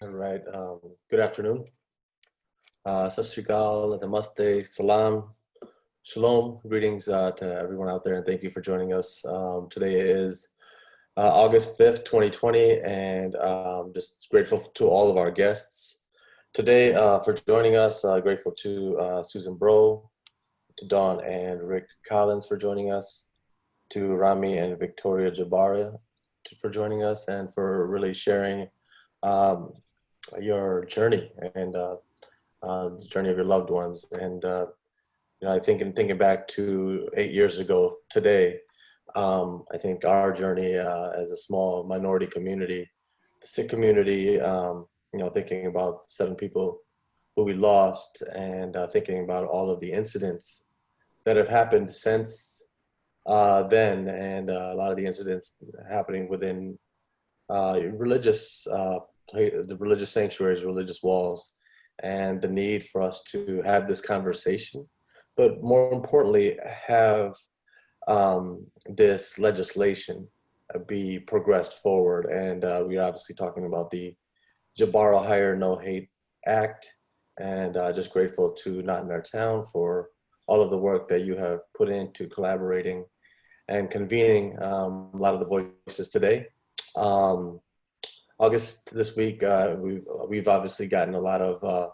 All right. Good afternoon. Sat Sri Akal, Namaste, Salam, Shalom. Greetings to everyone out there, and thank you for joining us. Today is August 5th, 2020, and just grateful to all of our guests today for joining us. Grateful to Susan Bro, to Dawn and Rick Collins for joining us, to Rami and Victoria Jabara for joining us, and for really sharing um, your journey and the journey of your loved ones. And I think in thinking back to 8 years ago today, I think our journey as a small minority community, the Sikh community, thinking about 7 people who we lost, and thinking about all of the incidents that have happened since then, and a lot of the incidents happening within religious the religious sanctuaries, religious walls, and the need for us to have this conversation, but more importantly, have this legislation be progressed forward. And we're obviously talking about the Jabara-Heyer No Hate Act, and just grateful to Not in Our Town for all of the work that you have put into collaborating and convening a lot of the voices today. August this week, we've obviously gotten a lot of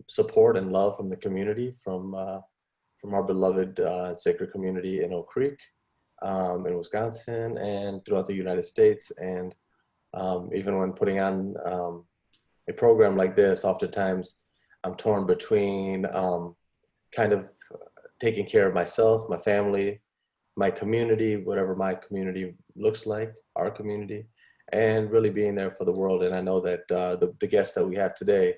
support and love from the community, from our beloved sacred community in Oak Creek, in Wisconsin, and throughout the United States. And even when putting on a program like this, oftentimes I'm torn between kind of taking care of myself, my family, my community, whatever my community looks like, our community, and really being there for the world. And I know that the guests that we have today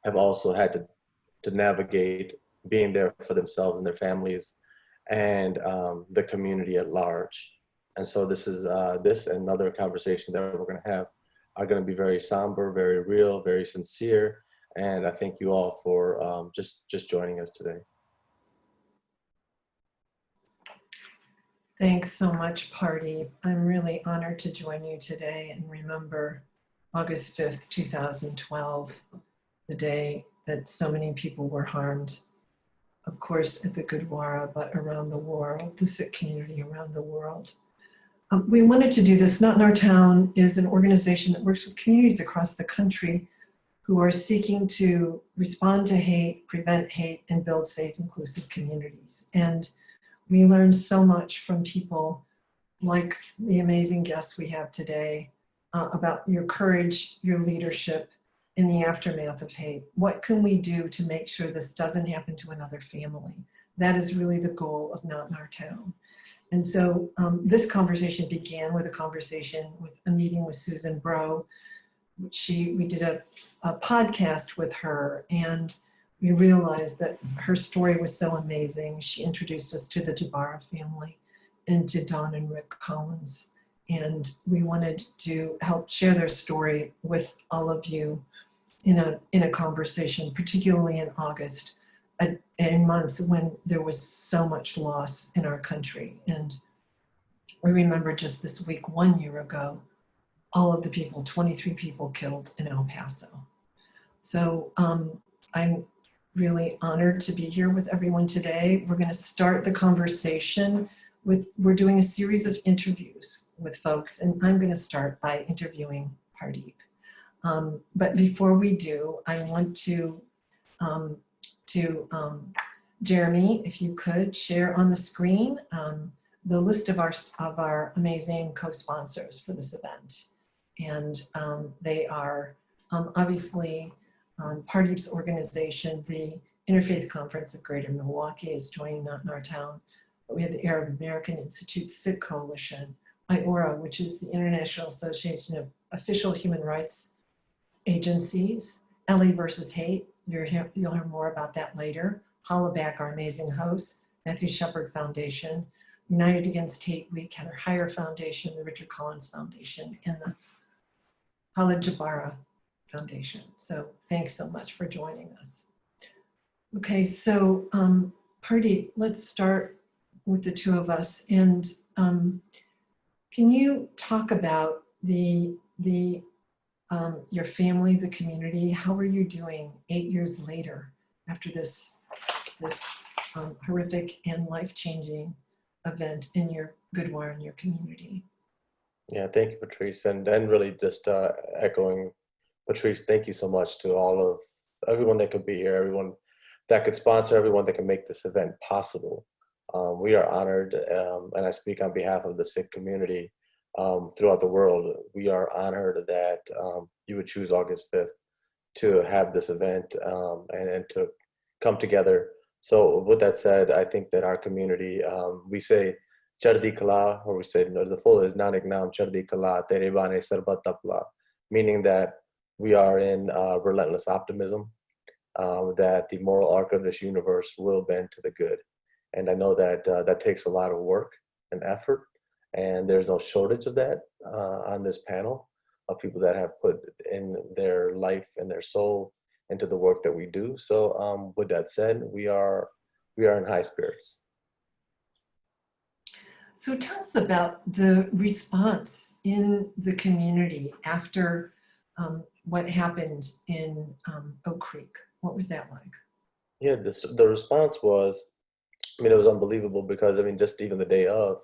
have also had to navigate being there for themselves and their families, and the community at large. And so this is this and other conversation that we're going to have are going to be very somber, very real, very sincere. And I thank you all for just joining us today. Thanks so much, Pardeep. I'm really honored to join you today and remember August 5th, 2012, the day that so many people were harmed, of course, at the Gurdwara, but around the world, the Sikh community around the world. We wanted to do this. Not in Our Town is an organization that works with communities across the country who are seeking to respond to hate, prevent hate, and build safe, inclusive communities. And we learned so much from people like the amazing guests we have today about your courage, your leadership in the aftermath of hate. What can we do to make sure this doesn't happen to another family? That is really the goal of Not in Our Town. And so this conversation began with a meeting with Susan Bro. We did a podcast with her, and we realized that her story was so amazing. She introduced us to the Jabara family and to Dawn and Rick Collins. And we wanted to help share their story with all of you in a conversation, particularly in August, a month when there was so much loss in our country. And we remember just this week, 1 year ago, all of the people, 23 people killed in El Paso. So I'm really honored to be here with everyone today. We're going to start the conversation we're doing a series of interviews with folks, and I'm going to start by interviewing Pardeep. But before we do, I want to Jeremy, if you could share on the screen the list of our amazing co-sponsors for this event. And they are obviously Pardeep's organization, the Interfaith Conference of Greater Milwaukee, is joining Not in Our Town. But we have the Arab American Institute Sikh Coalition, IORA, which is the International Association of Official Human Rights Agencies, LA versus Hate. You'll hear more about that later. Hollaback, our amazing host, Matthew Shepard Foundation, United Against Hate Week, Heather Heyer Foundation, the Richard Collins Foundation, and the Khalid Jabara Foundation. So thanks so much for joining us. Okay, so Pardeep, let's start with the two of us. And can you talk about the your family, the community. How are you doing 8 years later after this horrific and life-changing event in your Gurdwara in your community? Yeah, thank you, Patrice. And then really just echoing Patrice, thank you so much to all of everyone that could be here, everyone that could sponsor, everyone that can make this event possible. We are honored, and I speak on behalf of the Sikh community throughout the world. We are honored that you would choose August 5th to have this event and to come together. So with that said, I think that our community, we say Chardi Kala, or we say the full is Nanak Naam Chardi Kala Tere Bane Sarbat Tapla, meaning that we are in relentless optimism, that the moral arc of this universe will bend to the good. And I know that that takes a lot of work and effort, and there's no shortage of that on this panel of people that have put in their life and their soul into the work that we do. So with that said, we are in high spirits. So tell us about the response in the community after what happened in Oak Creek. What was that like? Yeah, the response was, I mean, it was unbelievable because, I mean, just even the day of,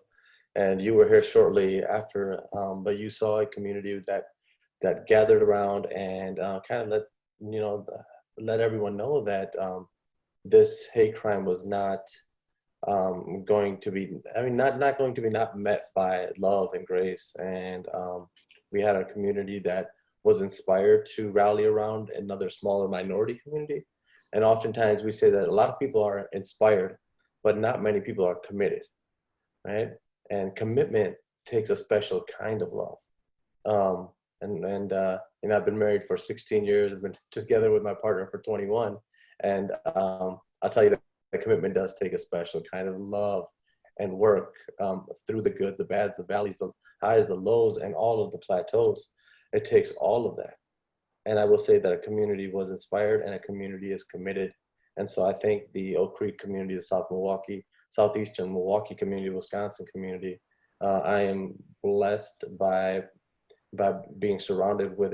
and you were here shortly after, but you saw a community that gathered around and kind of let everyone know that this hate crime was not going to be, I mean, not going to be not met by love and grace. And we had a community that was inspired to rally around another smaller minority community. And oftentimes we say that a lot of people are inspired, but not many people are committed, right? And commitment takes a special kind of love. And I've been married for 16 years. I've been together with my partner for 21. And I'll tell you that the commitment does take a special kind of love and work through the good, the bad, the valleys, the highs, the lows, and all of the plateaus. It takes all of that. And I will say that a community was inspired and a community is committed. And so I think the Oak Creek community, the Southeastern Milwaukee community, Wisconsin community, I am blessed by being surrounded with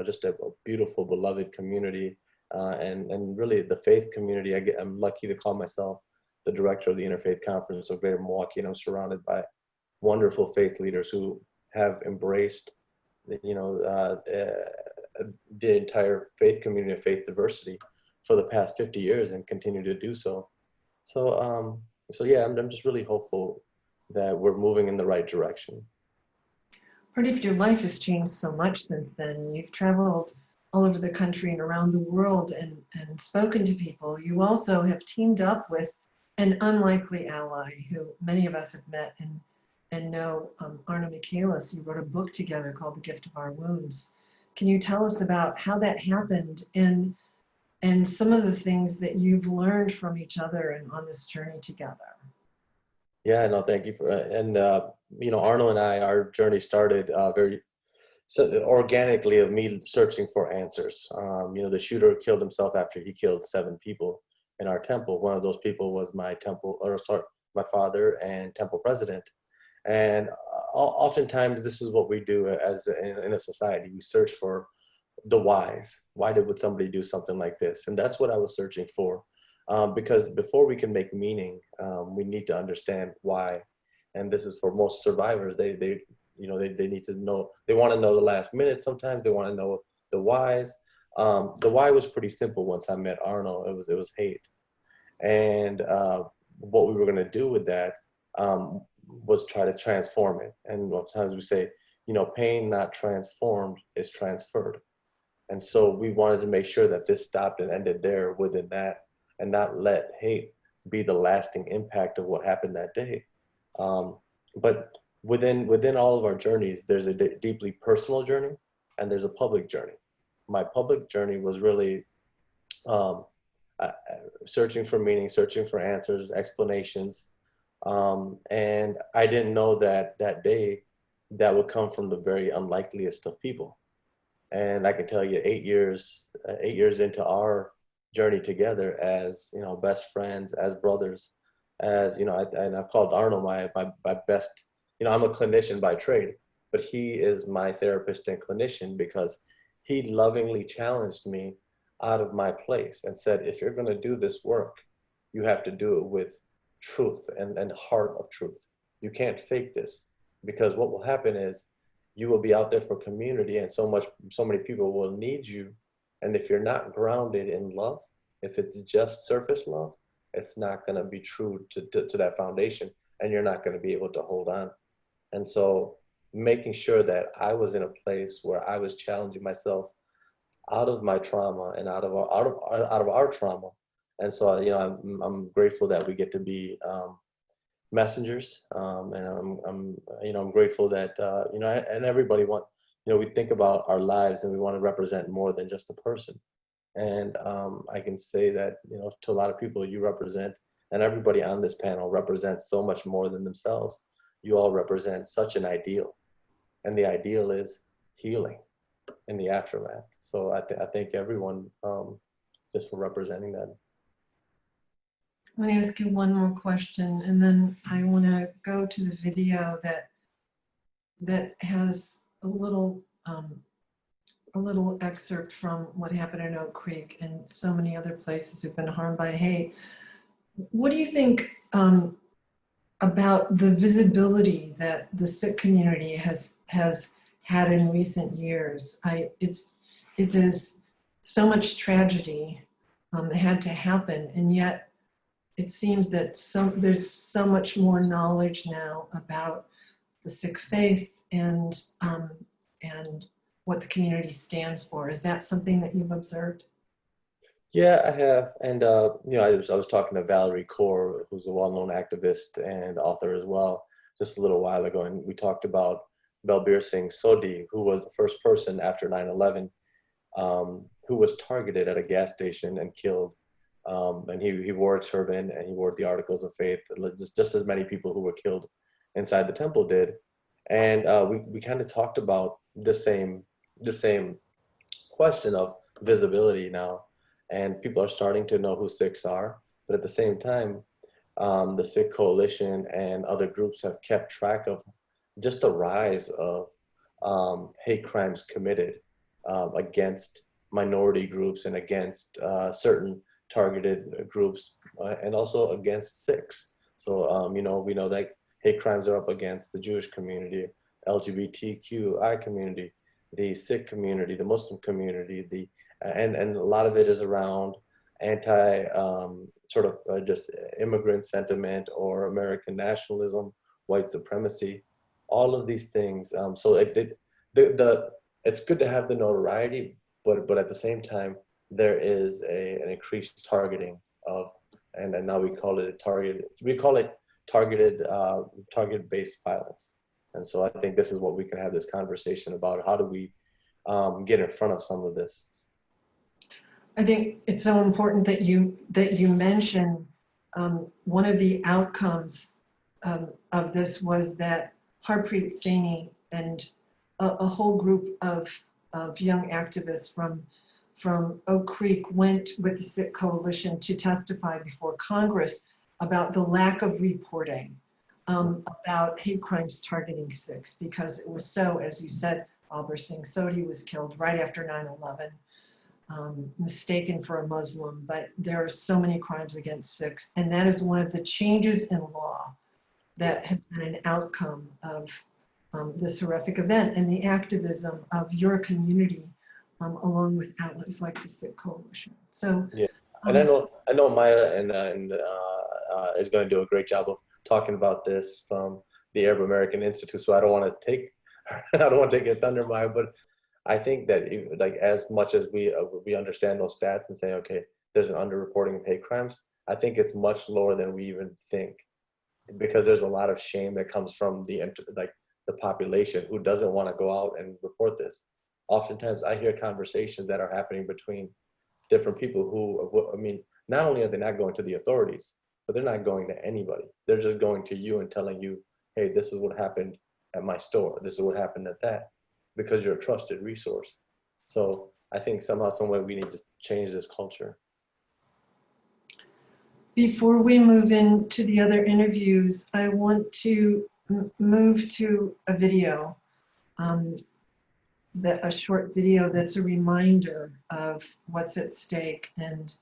just a beautiful, beloved community, and really the faith community. I'm lucky to call myself the director of the Interfaith Conference of Greater Milwaukee, and I'm surrounded by wonderful faith leaders who have embraced, the entire faith community of faith diversity for the past 50 years and continue to do so. So yeah, I'm just really hopeful that we're moving in the right direction. Pardeep, your life has changed so much since then. You've traveled all over the country and around the world and spoken to people. You also have teamed up with an unlikely ally who many of us have met and know, Arno Michaelis. You wrote a book together called The Gift of Our Wounds. Can you tell us about how that happened and some of the things that you've learned from each other and on this journey together? Yeah, no, thank you for, and Arno and I, our journey started very organically of me searching for answers. The shooter killed himself after he killed 7 people in our temple. One of those people was my father and temple president. And oftentimes this is what we do as in a society. We search for the whys. Why would somebody do something like this? And that's what I was searching for. Because before we can make meaning, we need to understand why. And this is for most survivors. They need to know. They want to know the last minute. Sometimes they want to know the whys. The why was pretty simple. Once I met Arno, it was hate, and what we were going to do with that was try to transform it. And sometimes we say, pain not transformed is transferred. And so we wanted to make sure that this stopped and ended there within that, and not let hate be the lasting impact of what happened that day. But within all of our journeys, there's a deeply personal journey and there's a public journey. My public journey was really searching for meaning, searching for answers, explanations. And I didn't know that day that would come from the very unlikeliest of people. And I can tell you 8 years into our journey together as, best friends, as brothers, as, and I've called Arno my best, I'm a clinician by trade, but he is my therapist and clinician because he lovingly challenged me out of my place and said, if you're going to do this work, you have to do it with truth and heart of truth. You can't fake this, because what will happen is you will be out there for community, and so many people will need you. And if you're not grounded in love, if it's just surface love, it's not going to be true to that foundation, and you're not going to be able to hold on. And so making sure that I was in a place where I was challenging myself out of my trauma and out of our trauma. And so, you know, I'm grateful that we get to be messengers, and I'm grateful that you know, and everybody you know, we think about our lives and we want to represent more than just a person. And I can say that, you know, to a lot of people, you represent, and everybody on this panel represents so much more than themselves. You all represent such an ideal, and the ideal is healing in the aftermath. So I thank everyone just for representing that. I'm going to ask you one more question, and then I want to go to the video that has a little excerpt from what happened in Oak Creek and so many other places who've been harmed by hate. What do you think about the visibility that the Sikh community has had in recent years? It is so much tragedy that had to happen, and yet it seems that there's so much more knowledge now about the Sikh faith and what the community stands for. Is that something that you've observed? Yeah, I have. And you know, I was talking to Valerie Kaur, who's a well-known activist and author as well, just a little while ago, and we talked about Balbir Singh Sodhi, who was the first person after 9/11 who was targeted at a gas station and killed. And he wore a turban and he wore the Articles of Faith, just as many people who were killed inside the temple did. And we kind of talked about the same question of visibility now, and people are starting to know who Sikhs are. But at the same time, the Sikh Coalition and other groups have kept track of just the rise of hate crimes committed against minority groups and against certain targeted groups, and also against Sikhs. So, you know, we know that hate crimes are up against the Jewish community, LGBTQI community, the Sikh community, the Muslim community, and a lot of it is around anti just immigrant sentiment or American nationalism, white supremacy, all of these things. So it's good to have the notoriety, but at the same time, there is an increased targeting of, and now we call it target-based violence. And so I think this is what we can have this conversation about. How do we get in front of some of this? I think it's so important that you mention one of the outcomes of this was that Harpreet Saini and a whole group of young activists from Oak Creek went with the Sikh Coalition to testify before Congress about the lack of reporting about hate crimes targeting Sikhs, because it was so, as you said, Balbir Singh Sodhi was killed right after 9/11, mistaken for a Muslim, but there are so many crimes against Sikhs, and that is one of the changes in law that has been an outcome of this horrific event and the activism of your community, along with outlets like the Sikh Coalition. So, yeah, and I know Maya is going to do a great job of talking about this from the Arab American Institute. So I don't want to take your thunder, Maya, but I think that like as much as we understand those stats and say, okay, there's an underreporting of hate crimes, I think it's much lower than we even think, because there's a lot of shame that comes from the population who doesn't want to go out and report this. Oftentimes I hear conversations that are happening between different people who, I mean, not only are they not going to the authorities, but they're not going to anybody. They're just going to you and telling you, hey, this is what happened at my store. This is what happened at that, because you're a trusted resource. So I think somehow, some way we need to change this culture. before we move into the other interviews, I want to move to a video a short video that's a reminder of what's at stake and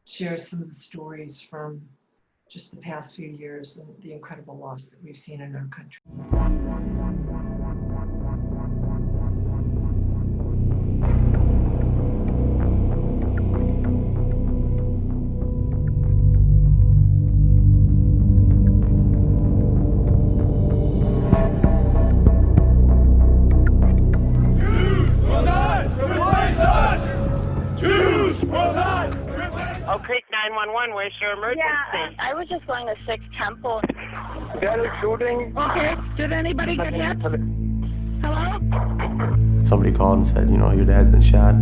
shares some of the stories from just the past few years and the incredible loss that we've seen in our country. Creek 911, where's your emergency? Yeah, I was just going to Sikh Temple. There is shooting. Okay, did anybody get hit? Hello? Somebody called and said, your dad's been shot.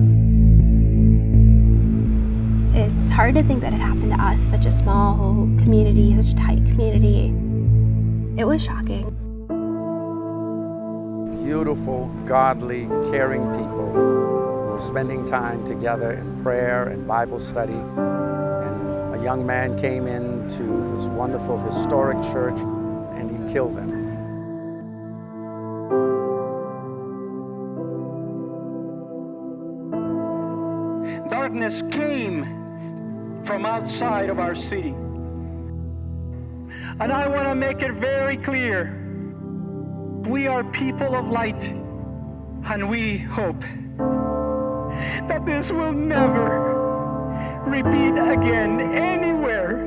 It's hard to think that it happened to us, such a small community, such a tight community. It was shocking. Beautiful, godly, caring people spending time together in prayer and Bible study. And a young man came into this wonderful historic church and he killed them. Darkness came from outside of our city. And I want to make it very clear. We are people of light, and we hope that this will never repeat again anywhere.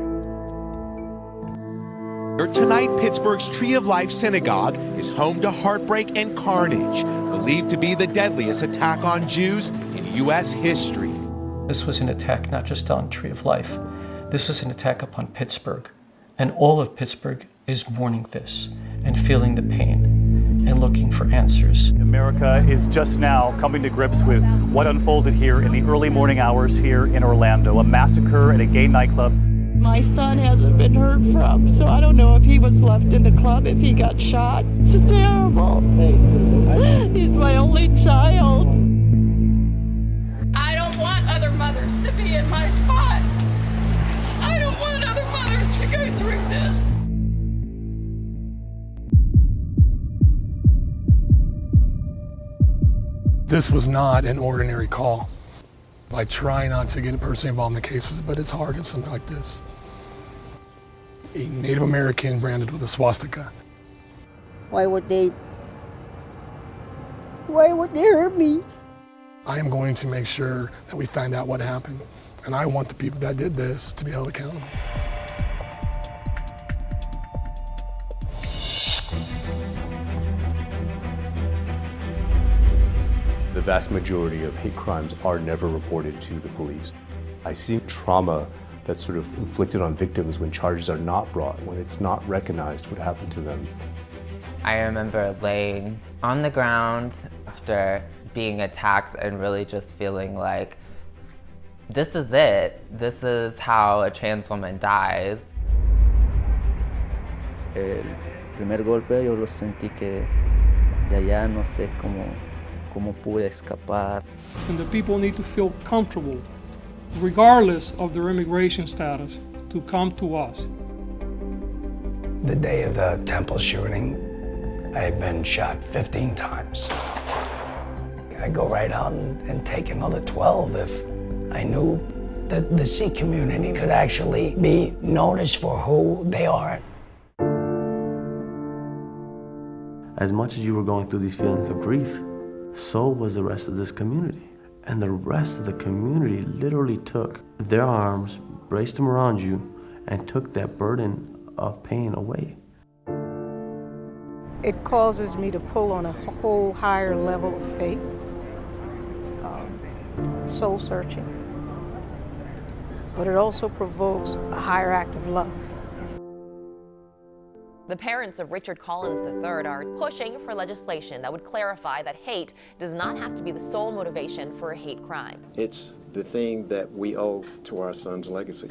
Tonight, Pittsburgh's Tree of Life Synagogue is home to heartbreak and carnage, believed to be the deadliest attack on Jews in U.S. history. This was an attack not just on Tree of Life. This was an attack upon Pittsburgh. And all of Pittsburgh is mourning this and feeling the pain and looking for answers. America is just now coming to grips with what unfolded here in the early morning hours here in Orlando, a massacre at a gay nightclub. My son hasn't been heard from, so I don't know if he was left in the club, if he got shot. It's terrible. He's my only child. I don't want other mothers to be in my spot. I don't want other mothers to go through this. This was not an ordinary call. I try not to get personally involved in the cases, but it's hard in something like this. A Native American branded with a swastika. Why would they hurt me? I am going to make sure that we find out what happened. And I want the people that did this to be held accountable. The vast majority of hate crimes are never reported to the police. I see trauma that's sort of inflicted on victims when charges are not brought, when it's not recognized what happened to them. I remember laying on the ground after being attacked and really just feeling like, this is it. This is how a trans woman dies. El primer golpe yo lo sentí que de allá no sé cómo pude escapar. And the people need to feel comfortable, regardless of their immigration status, to come to us. The day of the temple shooting, I had been shot 15 times. I go right out and take another 12 if I knew that the Sikh community could actually be noticed for who they are. As much as you were going through these feelings of grief, so was the rest of this community. And the rest of the community literally took their arms, braced them around you, and took that burden of pain away. It causes me to pull on a whole higher level of faith, soul searching. But it also provokes a higher act of love. The parents of Richard Collins III are pushing for legislation that would clarify that hate does not have to be the sole motivation for a hate crime. It's the thing that we owe to our son's legacy.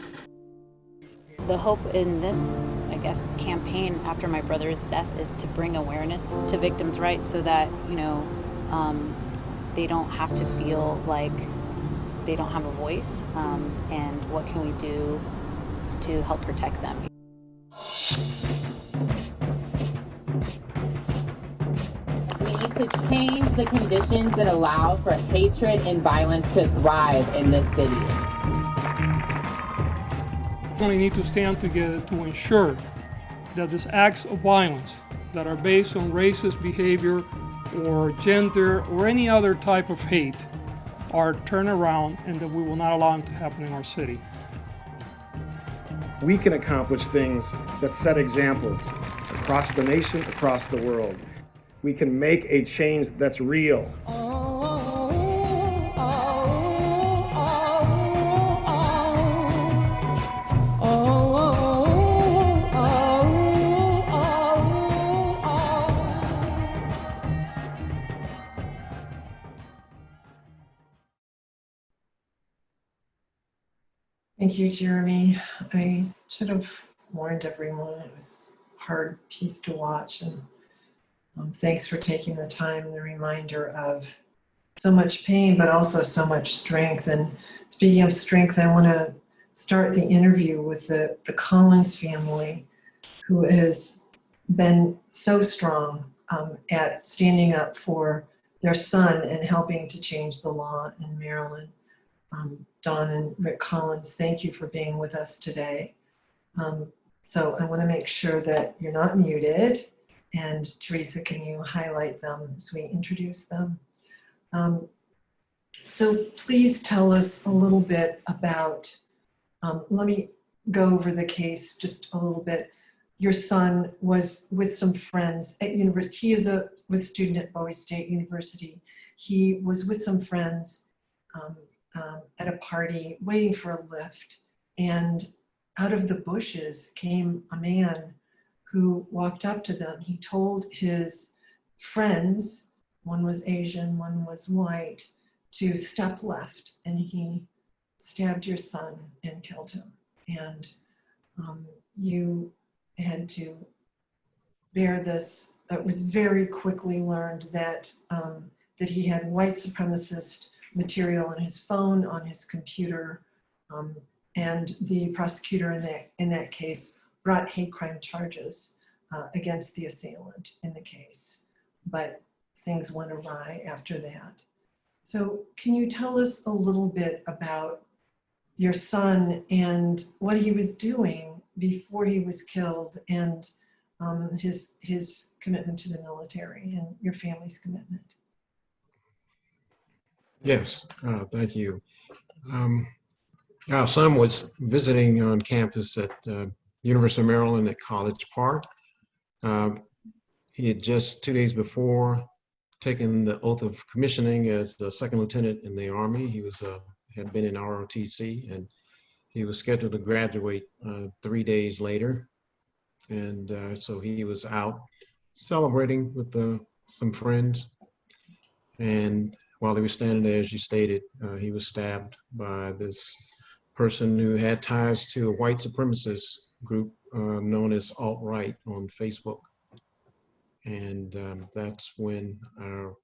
The hope in this, I guess, campaign after my brother's death is to bring awareness to victims' rights so that, they don't have to feel like they don't have a voice, and what can we do to help protect them. We need to change the conditions that allow for hatred and violence to thrive in this city. We only need to stand together to ensure that these acts of violence that are based on racist behavior or gender or any other type of hate are turned around, and that we will not allow them to happen in our city. We can accomplish things that set examples across the nation, across the world. We can make a change that's real. Thank you, Jeremy. I should have warned everyone. It was a hard piece to watch, and thanks for taking the time, the reminder of so much pain, but also so much strength. And speaking of strength, I want to start the interview with the Collins family, who has been so strong at standing up for their son and helping to change the law in Maryland. Don and Rick Collins, thank you for being with us today. So I want to make sure that you're not muted. And Teresa, can you highlight them as we introduce them? So please tell us a little bit about, let me go over the case just a little bit. Your son was with some friends at university. He is was a student at Bowie State University. He was with some friends at a party waiting for a lift, and out of the bushes came a man who walked up to them. He told his friends, one was Asian, one was white, to step left, and he stabbed your son and killed him. And you had to bear this. It was very quickly learned that that he had white supremacist material on his phone, on his computer, and the prosecutor in that case brought hate crime charges against the assailant in the case. But things went awry after that. So can you tell us a little bit about your son and what he was doing before he was killed, and his commitment to the military and your family's commitment? Yes, thank you. Our son was visiting on campus at University of Maryland at College Park. He had just 2 days before taken the oath of commissioning as a second lieutenant in the Army. He was had been in ROTC, and he was scheduled to graduate 3 days later. And so he was out celebrating with some friends. And while he was standing there, as you stated, he was stabbed by this person who had ties to a white supremacist group known as Alt-Right on Facebook. And that's when our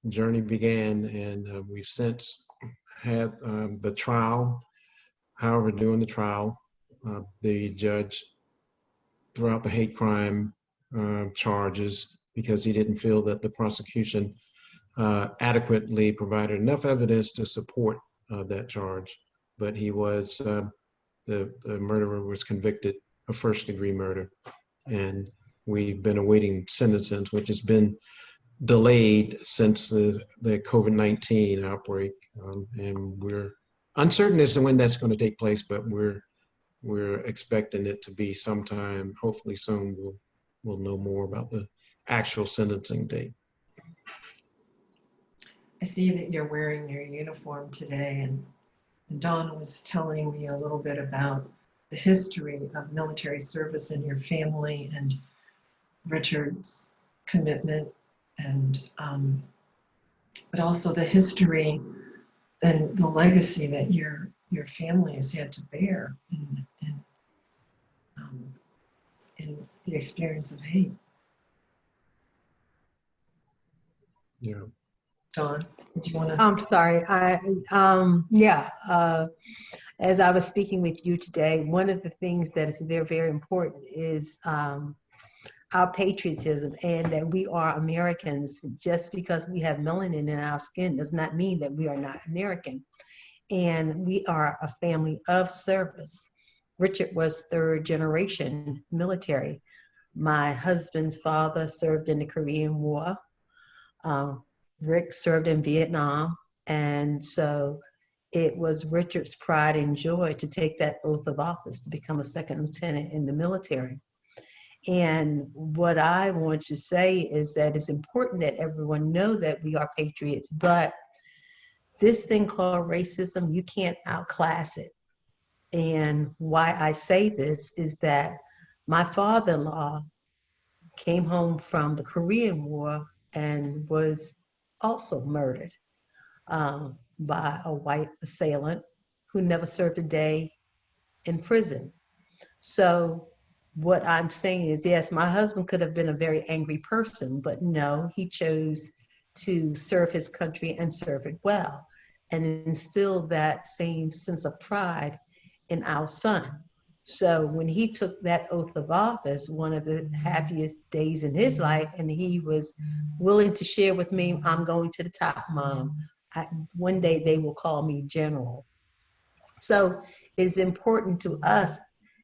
journey began, and we've since had the trial. However, during the trial, the judge threw out the hate crime charges because he didn't feel that the prosecution adequately provided enough evidence to support that charge. But he was, the murderer was convicted of first-degree murder, and we've been awaiting sentencing, which has been delayed since the COVID-19 outbreak, and we're uncertain as to when that's going to take place, but we're expecting it to be sometime, hopefully soon. We'll know more about the actual sentencing date. I see that you're wearing your uniform today, and Dawn was telling me a little bit about the history of military service in your family and Richard's commitment, and but also the history and the legacy that your family has had to bear in the experience of hate. Yeah. Dawn, did you want to? I'm sorry. As I was speaking with you today, one of the things that is very, very important is our patriotism and that we are Americans. Just because we have melanin in our skin does not mean that we are not American. And we are a family of service. Richard was third generation military. My husband's father served in the Korean War. Rick served in Vietnam. And so it was Richard's pride and joy to take that oath of office to become a second lieutenant in the military. And what I want to say is that it's important that everyone know that we are patriots, but this thing called racism, you can't outclass it. And why I say this is that my father-in-law came home from the Korean War and was also murdered by a white assailant who never served a day in prison. So what I'm saying is, yes, my husband could have been a very angry person, but no, he chose to serve his country and serve it well and instill that same sense of pride in our son. So when he took that oath of office, one of the happiest days in his life, and he was willing to share with me, I'm going to the top, Mom. One day they will call me General. So it's important to us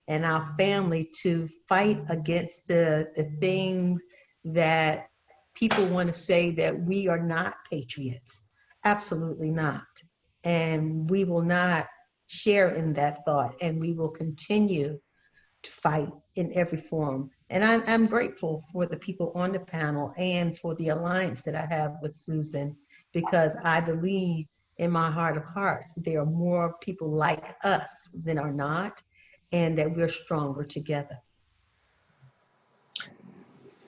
and our family to fight against the things that people want to say that we are not patriots. Absolutely not. And we will not share in that thought, and we will continue to fight in every form. And I'm grateful for the people on the panel and for the alliance that I have with Susan, because I believe in my heart of hearts there are more people like us than are not, and that we're stronger together.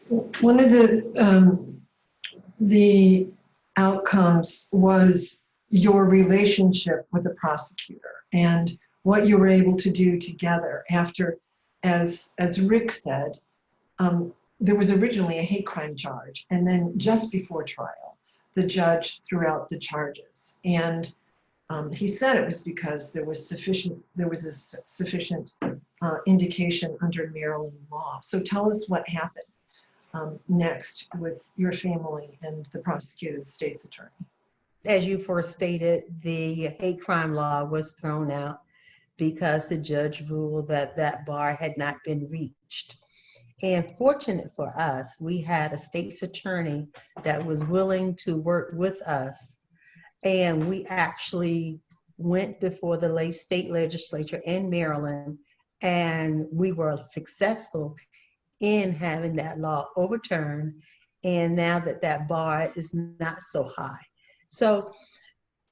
One of the outcomes was your relationship with the prosecutor and what you were able to do together after, as Rick said, there was originally a hate crime charge, and then just before trial, the judge threw out the charges. And he said it was because there was a sufficient indication under Maryland law. So tell us what happened next with your family and the prosecutor, the state's attorney. As you first stated, the hate crime law was thrown out because the judge ruled that that bar had not been reached. And fortunate for us, we had a state's attorney that was willing to work with us. And we actually went before the state legislature in Maryland, and we were successful in having that law overturned. And now that bar is not so high. So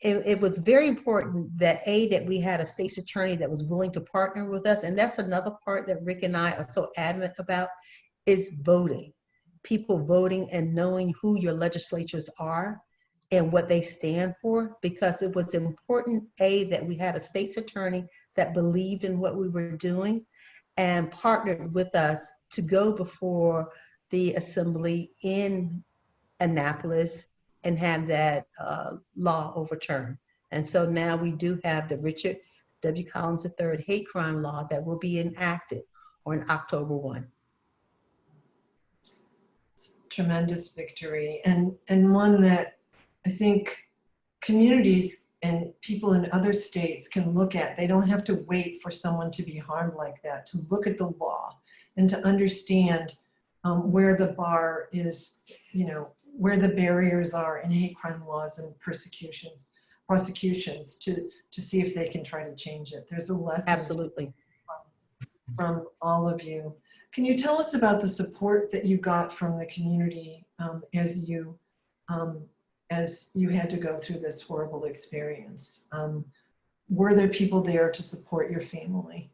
it was very important that that we had a state's attorney that was willing to partner with us. And that's another part that Rick and I are so adamant about, is voting. People voting and knowing who your legislatures are and what they stand for, because it was important, that we had a state's attorney that believed in what we were doing and partnered with us to go before the assembly in Annapolis and have that law overturned. And so now we do have the Richard W. Collins III hate crime law that will be enacted on October 1. It's a tremendous victory, and one that I think communities and people in other states can look at. They don't have to wait for someone to be harmed like that to look at the law and to understand where the bar is, where the barriers are in hate crime laws and prosecutions to see if they can try to change it. There's a lesson absolutely from all of you. Can you tell us about the support that you got from the community as you had to go through this horrible experience? Were there people there to support your family?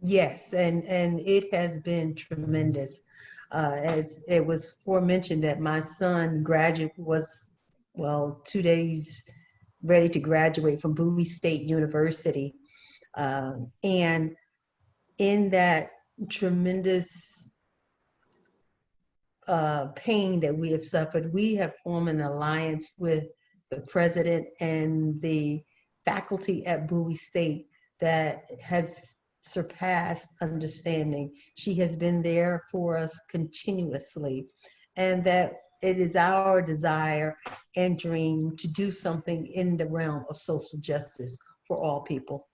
Yes, and it has been tremendous. As it was forementioned that my son was 2 days ready to graduate from Bowie State University. And in that tremendous pain that we have suffered, we have formed an alliance with the president and the faculty at Bowie State that has surpassed understanding. She has been there for us continuously, and that it is our desire and dream to do something in the realm of social justice for all people.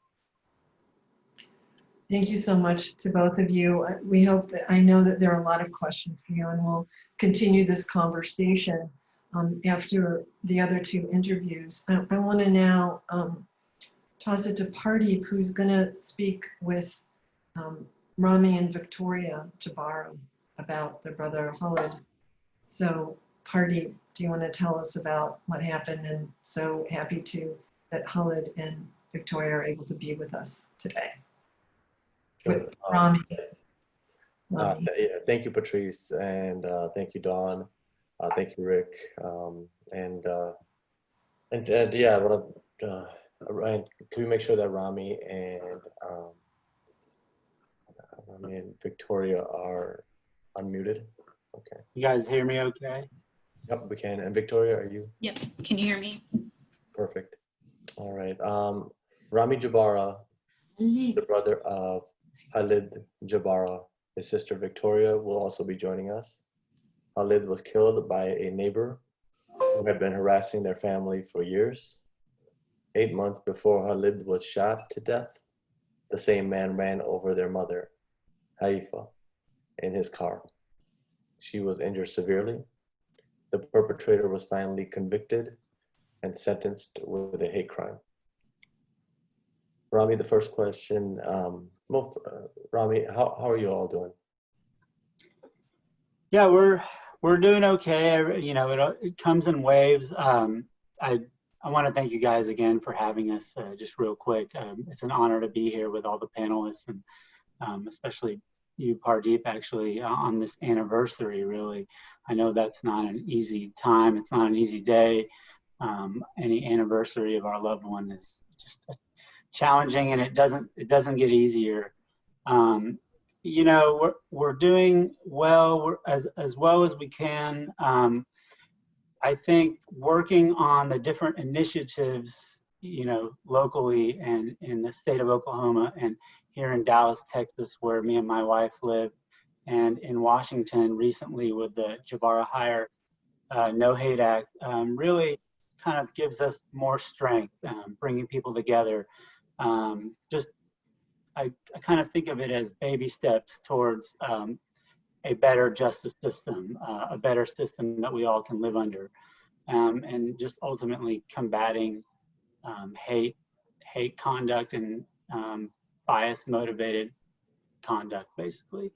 Thank you so much to both of you. We hope that, I know that there are a lot of questions for you, and we'll continue this conversation after the other two interviews. I want to now toss it to Pardeep, who's going to speak with Rami and Victoria Jabara about their brother Khalid. So Pardeep, do you want to tell us about what happened? And so happy that Khalid and Victoria are able to be with us today. Sure. With Rami. Thank you, Patrice, and thank you, Dawn. Thank you, Rick. Yeah, I want to. Ryan, can we make sure that Rami and Victoria are unmuted? Okay. You guys hear me okay? Yep, we can. And Victoria, are you? Yep. Can you hear me? Perfect. All right. Rami Jabara, the brother of Khalid Jabara, his sister Victoria will also be joining us. Khalid was killed by a neighbor who had been harassing their family for years. 8 months before Khalid was shot to death, the same man ran over their mother, Haifa, in his car. She was injured severely. The perpetrator was finally convicted and sentenced with a hate crime. Rami, the first question, Rami, how are you all doing? Yeah, we're doing okay. You know, it comes in waves. I want to thank you guys again for having us. Just real quick, it's an honor to be here with all the panelists, and especially you, Pardeep, actually on this anniversary. Really, I know that's not an easy time. It's not an easy day. Any anniversary of our loved one is just challenging, and it doesn't get easier. You know, we're doing well. We're as well as we can. I think working on the different initiatives, you know, locally and in the state of Oklahoma and here in Dallas, Texas, where me and my wife live, and in Washington recently with the Jabara-Heyer No Hate Act, really kind of gives us more strength, bringing people together. I kind of think of it as baby steps towards a better justice system, a better system that we all can live under, and just ultimately combating hate conduct and bias-motivated conduct, basically.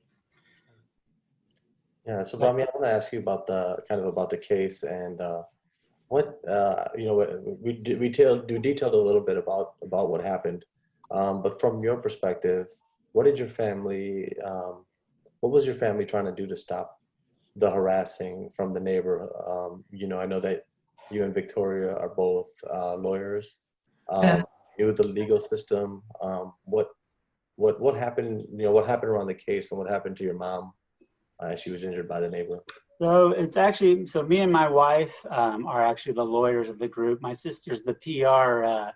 Yeah. So, Rami, I want to ask you about the case and what you know. We detailed a little bit about what happened, but from your perspective, what did your family? What was your family trying to do to stop the harassing from the neighbor? You know, I know that you and Victoria are both lawyers. Knew the legal system. What happened? You know, what happened around the case, and what happened to your mom as she was injured by the neighbor? So it's actually, me and my wife are actually the lawyers of the group. My sister's the PR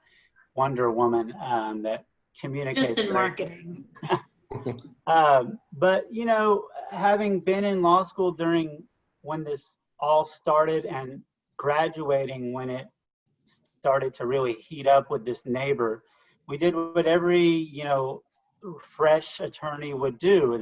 Wonder Woman that communicates. Just in marketing. But you know, having been in law school during when this all started and graduating when it started to really heat up with this neighbor, we did what every, you know, fresh attorney would do.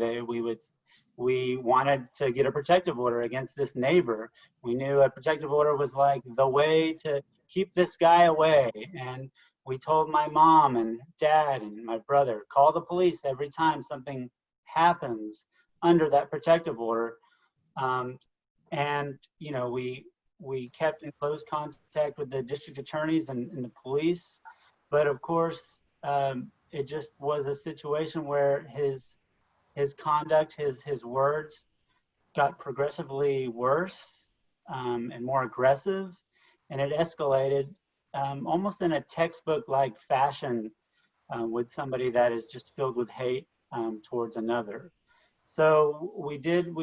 We wanted to get a protective order against this neighbor. We knew a protective order was like the way to keep this guy away. And we told my mom and dad and my brother, call the police every time something happens under that protective order. And, you know, we kept in close contact with the district attorneys and the police. But of course, it just was a situation where his conduct, his words got progressively worse and more aggressive, and it escalated almost in a textbook-like fashion with somebody that is just filled with hate towards another. So we did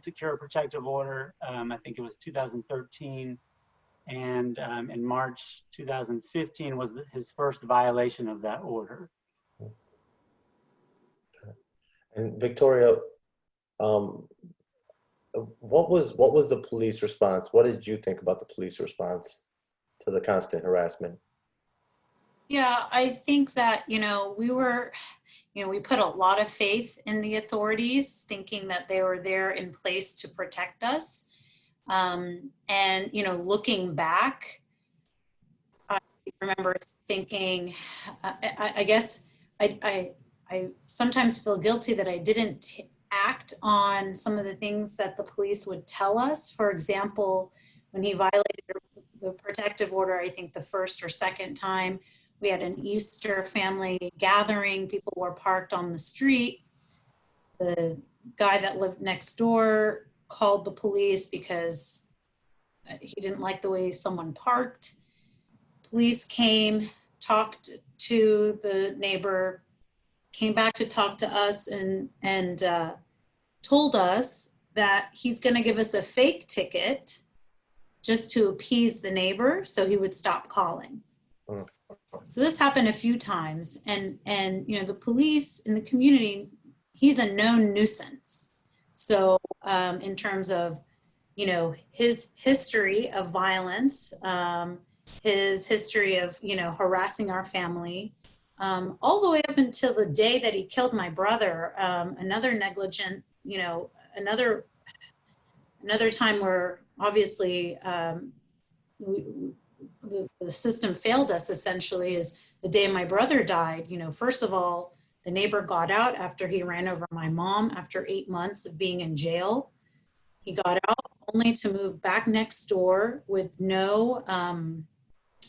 secure a protective order. I think it was 2013, and in March 2015 was his first violation of that order. And Victoria, what was the police response? What did you think about the police response to the constant harassment? Yeah, I think that, we put a lot of faith in the authorities, thinking that they were there in place to protect us. And, looking back, I remember thinking, I guess I sometimes feel guilty that I didn't act on some of the things that the police would tell us. For example, when he violated the protective order, I think the first or second time, we had an Easter family gathering. People were parked on the street. The guy that lived next door called the police because he didn't like the way someone parked. Police came, talked to the neighbor, came back to talk to us, and told us that he's going to give us a fake ticket just to appease the neighbor so he would stop calling. So this happened a few times, and the police in the community, he's a known nuisance. So in terms of his history of violence, his history of harassing our family, all the way up until the day that he killed my brother, another negligent, another time where obviously the system failed us essentially is the day my brother died. First of all, the neighbor got out after he ran over my mom after 8 months of being in jail. He got out only to move back next door with no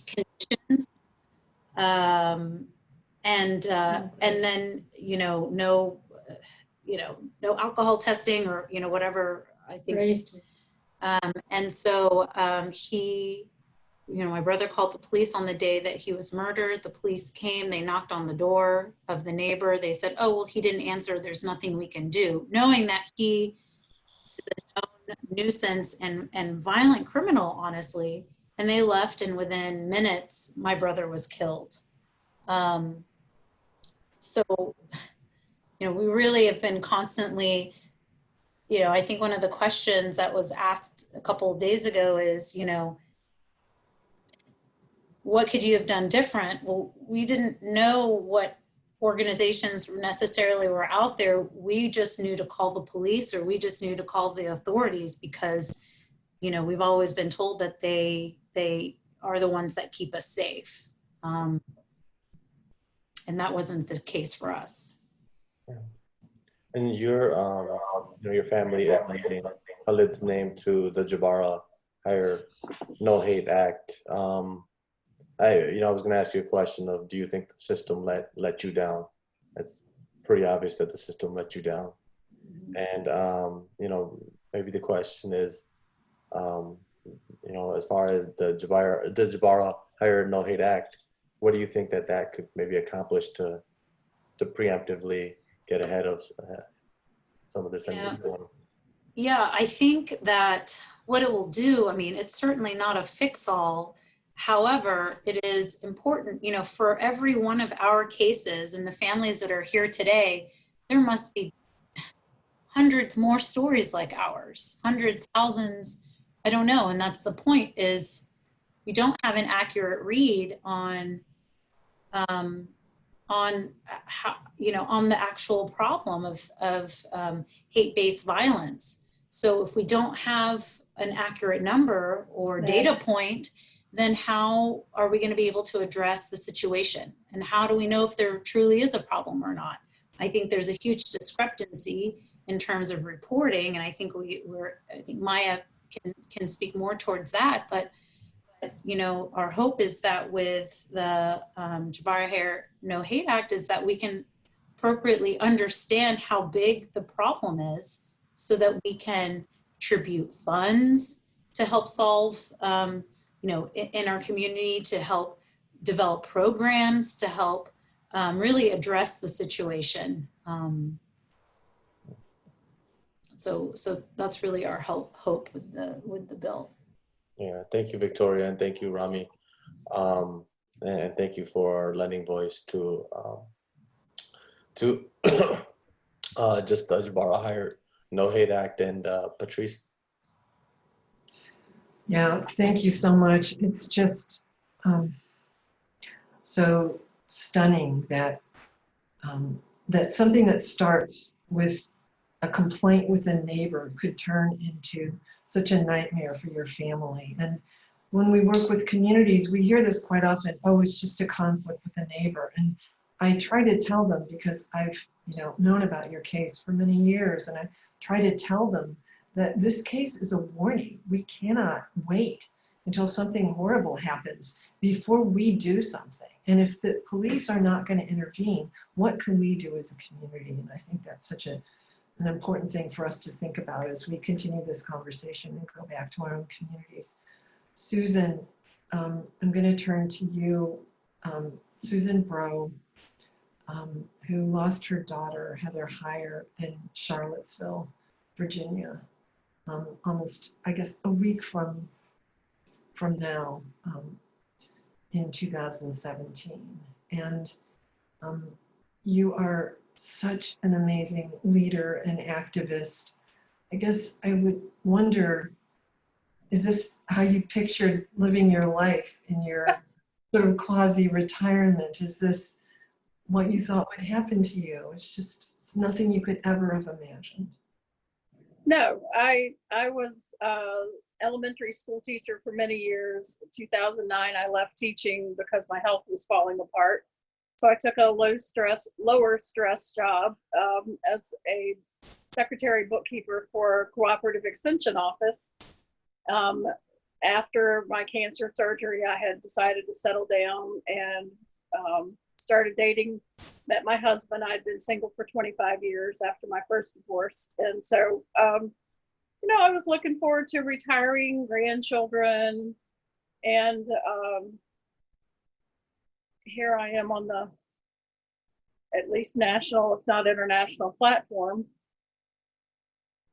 conditions. And then, no alcohol testing or, whatever I think. And so my brother called the police on the day that he was murdered. The police came, they knocked on the door of the neighbor. They said, oh, well, he didn't answer. There's nothing we can do. Knowing that he is a known nuisance and violent criminal, honestly. And they left, and within minutes, my brother was killed. So, we really have been constantly, I think one of the questions that was asked a couple of days ago is, what could you have done different? Well, we didn't know what organizations necessarily were out there. We just knew to call the police, or we just knew to call the authorities because, we've always been told that they are the ones that keep us safe. And that wasn't the case for us. And your family is linking Khalid's name to the Jabara-Heyer No Hate Act. I was going to ask you a question of, do you think the system let you down? It's pretty obvious that the system let you down. And, maybe the question is, as far as the Jabara-Heyer No Hate Act, what do you think that could maybe accomplish to preemptively get ahead of some of this? Yeah, I think that what it will do, it's certainly not a fix-all. However, it is important, for every one of our cases and the families that are here today, there must be hundreds more stories like ours, hundreds, thousands, I don't know. And that's the point, is we don't have an accurate read on how, on the actual problem of hate-based violence. So if we don't have an accurate number or data point, then how are we going to be able to address the situation? And how do we know if there truly is a problem or not? I think there's a huge discrepancy in terms of reporting, and I think I think Maya can speak more towards that. But our hope is that with the Jabara-Heyer No Hate Act is that we can appropriately understand how big the problem is, so that we can tribute funds to help solve, in our community, to help develop programs to help really address the situation. So that's really our hope with the bill. Yeah, thank you, Victoria, and thank you, Rami, and thank you for lending voice to just the Jabara-Heyer No Hate Act, and Patrice. Yeah, thank you so much. It's just so stunning that that something that starts with a complaint with a neighbor could turn into such a nightmare for your family. And when we work with communities, we hear this quite often, oh, it's just a conflict with a neighbor. And I try to tell them, because I've known about your case for many years, and I try to tell them that this case is a warning. We cannot wait until something horrible happens before we do something. And if the police are not going to intervene, what can we do as a community? And I think that's such an important thing for us to think about as we continue this conversation and go back to our own communities. Susan, I'm going to turn to you. Susan Bro, who lost her daughter, Heather Heyer, in Charlottesville, Virginia, almost, I guess, a week from now, in 2017. And you are such an amazing leader and activist. I guess I would wonder, is this how you pictured living your life in your sort of quasi-retirement? Is this what you thought would happen to you? It's nothing you could ever have imagined. No, I was elementary school teacher for many years. In 2009, I left teaching because my health was falling apart. So I took a lower stress job as a secretary bookkeeper for a cooperative extension office. After my cancer surgery, I had decided to settle down and started dating, met my husband. I'd been single for 25 years after my first divorce. And so, I was looking forward to retiring, grandchildren, and here I am on the at least national, if not international platform,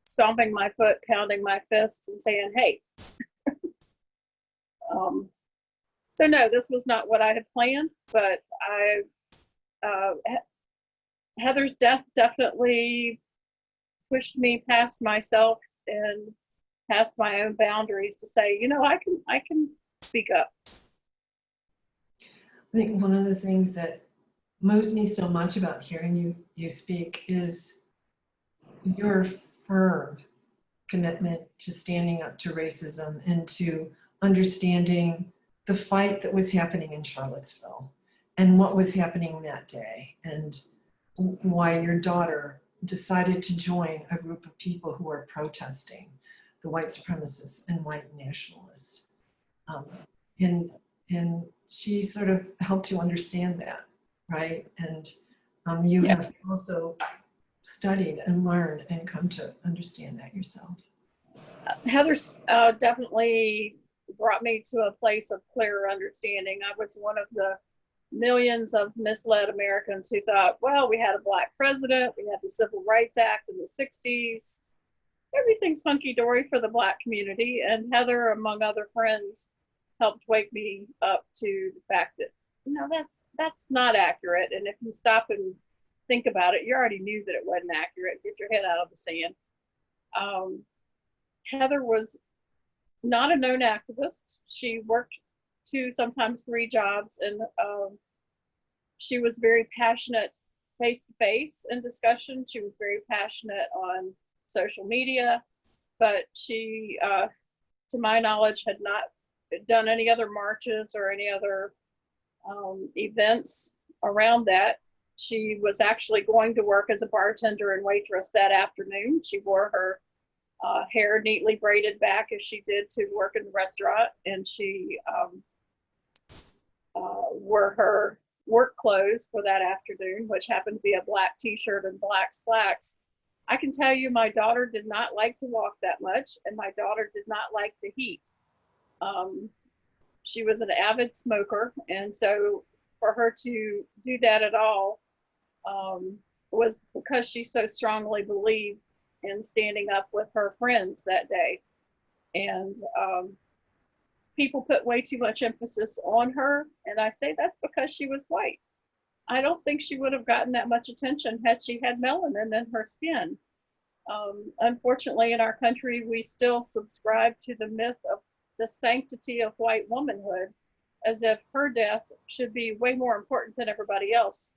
stomping my foot, pounding my fists, and saying, hey. So no, this was not what I had planned, but Heather's death definitely pushed me past myself and past my own boundaries to say, I can speak up. I think one of the things that moves me so much about hearing you speak is your firm commitment to standing up to racism and to understanding the fight that was happening in Charlottesville and what was happening that day, and why your daughter decided to join a group of people who are protesting the white supremacists and white nationalists. And she sort of helped you understand that, right? And you have also studied and learned and come to understand that yourself. Heather's definitely brought me to a place of clearer understanding. I was one of the millions of misled Americans who thought, well, we had a Black president, we had the Civil Rights Act in the 60s, everything's hunky-dory for the Black community. And Heather, among other friends, helped wake me up to the fact that, that's not accurate. And if you stop and think about it, you already knew that it wasn't accurate. Get your head out of the sand. Heather was not a known activist. She worked 2, sometimes 3 jobs, and she was very passionate face-to-face in discussion. She was very passionate on social media, but she, to my knowledge, had not done any other marches or any other events around that. She was actually going to work as a bartender and waitress that afternoon. She wore her hair neatly braided back as she did to work in the restaurant, and she wore her work clothes for that afternoon, which happened to be a black t-shirt and black slacks. I can tell you my daughter did not like to walk that much, and my daughter did not like the heat. She was an avid smoker, and so for her to do that at all was because she so strongly believed in standing up with her friends that day. And people put way too much emphasis on her, and I say that's because she was white. I don't think she would have gotten that much attention had she had melanin in her skin. Unfortunately, in our country, we still subscribe to the myth of the sanctity of white womanhood, as if her death should be way more important than everybody else.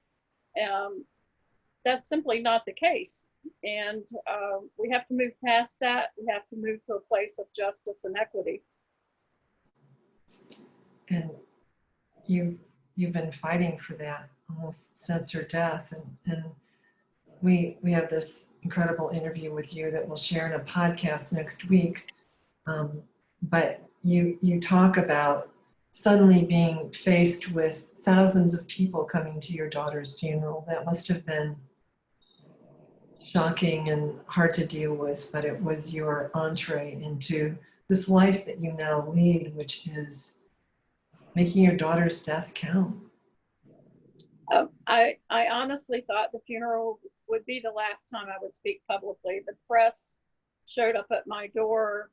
That's simply not the case. And we have to move past that. We have to move to a place of justice and equity. And you've been fighting for that almost since her death. And we have this incredible interview with you that we'll share in a podcast next week. But you talk about suddenly being faced with thousands of people coming to your daughter's funeral. That must have been shocking and hard to deal with, but it was your entree into this life that you now lead, which is making your daughter's death count. I honestly thought the funeral would be the last time I would speak publicly. The press showed up at my door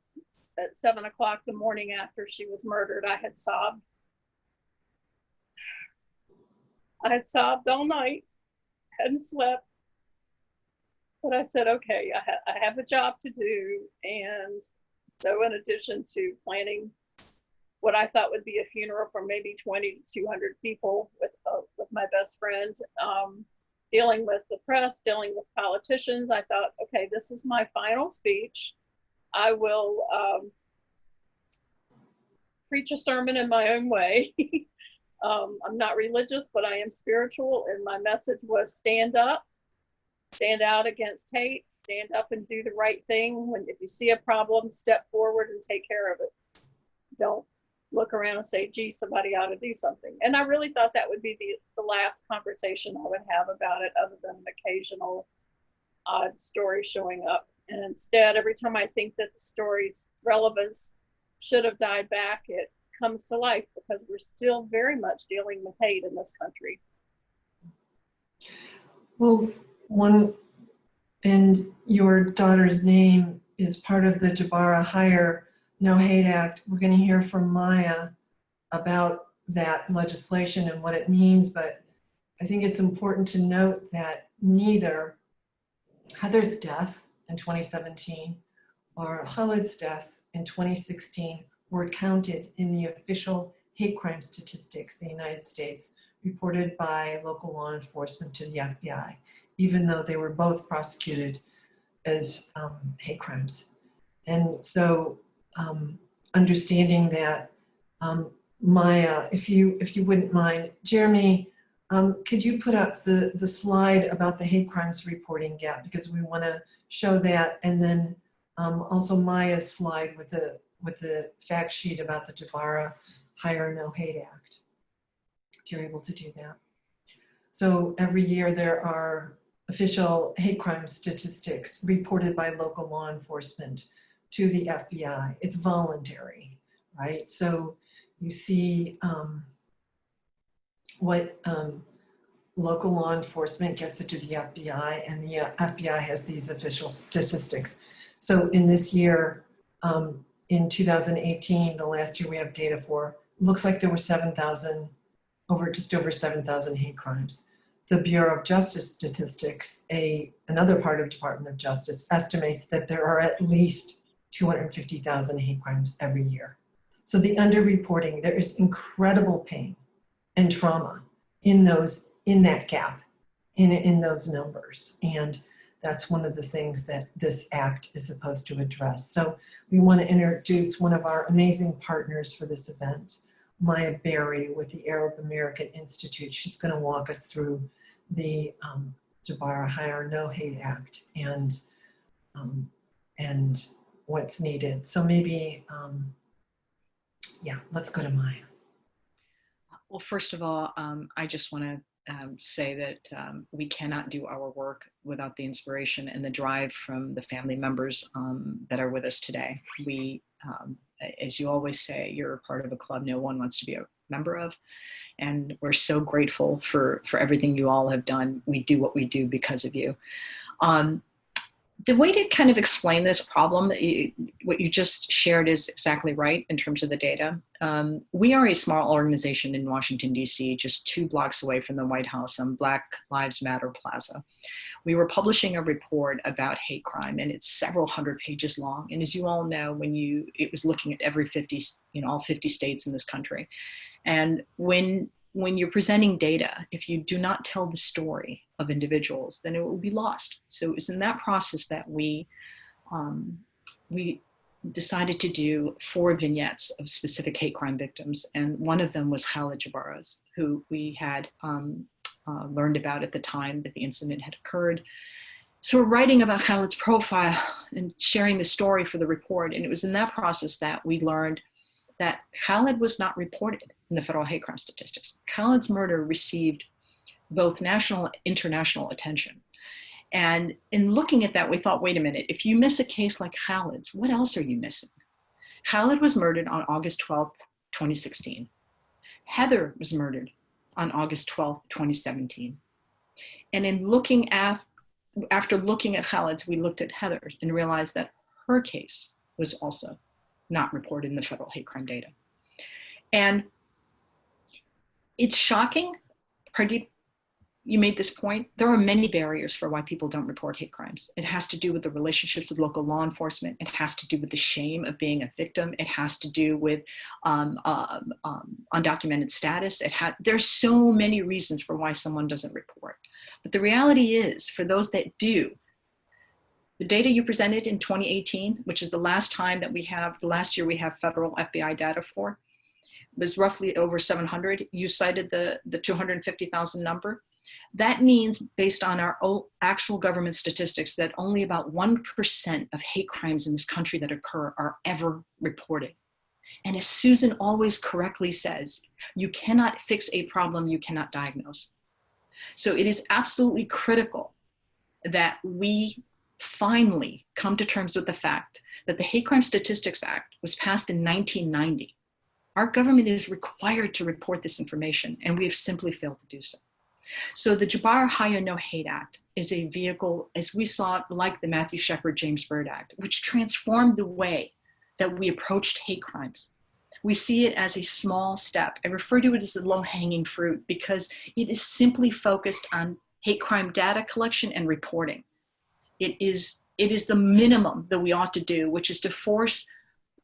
at 7 o'clock the morning after she was murdered. I had sobbed. I had sobbed all night, hadn't slept. But I said, okay, I have a job to do. And so in addition to planning what I thought would be a funeral for maybe 20 to 200 people with my best friend, dealing with the press, dealing with politicians, I thought, okay, this is my final speech. I will preach a sermon in my own way. I'm not religious, but I am spiritual. And my message was stand up. Stand out against hate, stand up and do the right thing. If you see a problem, step forward and take care of it. Don't look around and say, gee, somebody ought to do something. And I really thought that would be the last conversation I would have about it, other than an occasional odd story showing up. And instead, every time I think that the story's relevance should have died back, it comes to life, because we're still very much dealing with hate in this country. Well, and your daughter's name is part of the Jabara-Heyer No Hate Act. We're going to hear from Maya about that legislation and what it means, but I think it's important to note that neither Heather's death in 2017 or Khalid's death in 2016 were counted in the official hate crime statistics in the United States reported by local law enforcement to the FBI, even though they were both prosecuted as hate crimes. And so understanding that, Maya, if you wouldn't mind, Jeremy, could you put up the slide about the hate crimes reporting gap, because we want to show that, and then also Maya's slide with the fact sheet about the Jabara-Heyer No Hate Act, if you're able to do that. So every year there are official hate crime statistics reported by local law enforcement to the FBI. It's voluntary, right? So you see what local law enforcement gets it to the FBI, and the FBI has these official statistics. So in this year, in 2018, the last year we have data for, looks like there were just over 7,000 hate crimes. The Bureau of Justice Statistics, another part of Department of Justice, estimates that there are at least 250,000 hate crimes every year. So the underreporting, there is incredible pain and trauma in that gap, in those numbers. And that's one of the things that this act is supposed to address. So we want to introduce one of our amazing partners for this event, Maya Berry with the Arab American Institute. She's going to walk us through the Jabara-Heyer No Hate Act and what's needed. So maybe, yeah, let's go to Maya. Well, first of all, I just want to say that we cannot do our work without the inspiration and the drive from the family members that are with us today. We, as you always say, you're a part of a club no one wants to be a member of, and we're so grateful for everything you all have done. We do what we do because of you. The way to kind of explain this problem, what you just shared is exactly right in terms of the data. We are a small organization in Washington, D.C., just 2 blocks away from the White House on Black Lives Matter Plaza. We were publishing a report about hate crime, and it's several hundred pages long. And as you all know, it was looking at every 50, all 50 states in this country. And when you're presenting data, if you do not tell the story of individuals, then it will be lost. So it's in that process that we decided to do 4 vignettes of specific hate crime victims. And one of them was Khalid Jabara's, who we had learned about at the time that the incident had occurred. So we're writing about Khalid's profile and sharing the story for the report. And it was in that process that we learned that Khalid was not reported in the federal hate crime statistics. Khalid's murder received both national and international attention. And in looking at that, we thought, wait a minute, if you miss a case like Khalid's, what else are you missing? Khalid was murdered on August 12th, 2016. Heather was murdered on August 12th, 2017. And after looking at Khalid's, we looked at Heather's and realized that her case was also not reported in the federal hate crime data. And it's shocking. Pardeep, you made this point. There are many barriers for why people don't report hate crimes. It has to do with the relationships with local law enforcement. It has to do with the shame of being a victim. It has to do with undocumented status. There's so many reasons for why someone doesn't report. But the reality is, for those that do, the data you presented in 2018, which is the last year we have federal FBI data for, was roughly over 700. You cited the 250,000 number. That means, based on our actual government statistics, that only about 1% of hate crimes in this country that occur are ever reported. And as Susan always correctly says, you cannot fix a problem you cannot diagnose. So it is absolutely critical that we finally come to terms with the fact that the Hate Crime Statistics Act was passed in 1990. Our government is required to report this information, and we have simply failed to do so. So the Jabara-Heyer No Hate Act is a vehicle, as we saw it, like the Matthew Shepard James Byrd Act, which transformed the way that we approached hate crimes. We see it as a small step. I refer to it as the low-hanging fruit because it is simply focused on hate crime data collection and reporting. It is the minimum that we ought to do, which is to force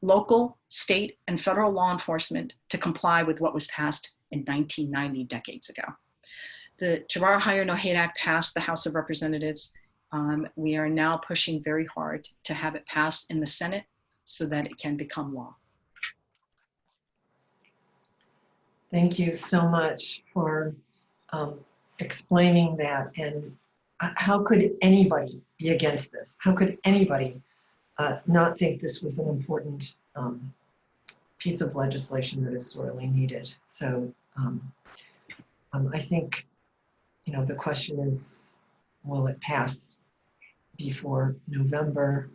local, state, and federal law enforcement to comply with what was passed in 1990, decades ago. The Jabara-Heyer No Hate Act passed the House of Representatives. We are now pushing very hard to have it pass in the Senate so that it can become law. Thank you so much for explaining that. And how could anybody be against this? How could anybody not think this was an important piece of legislation that is sorely needed? So I think, the question is, will it pass before November?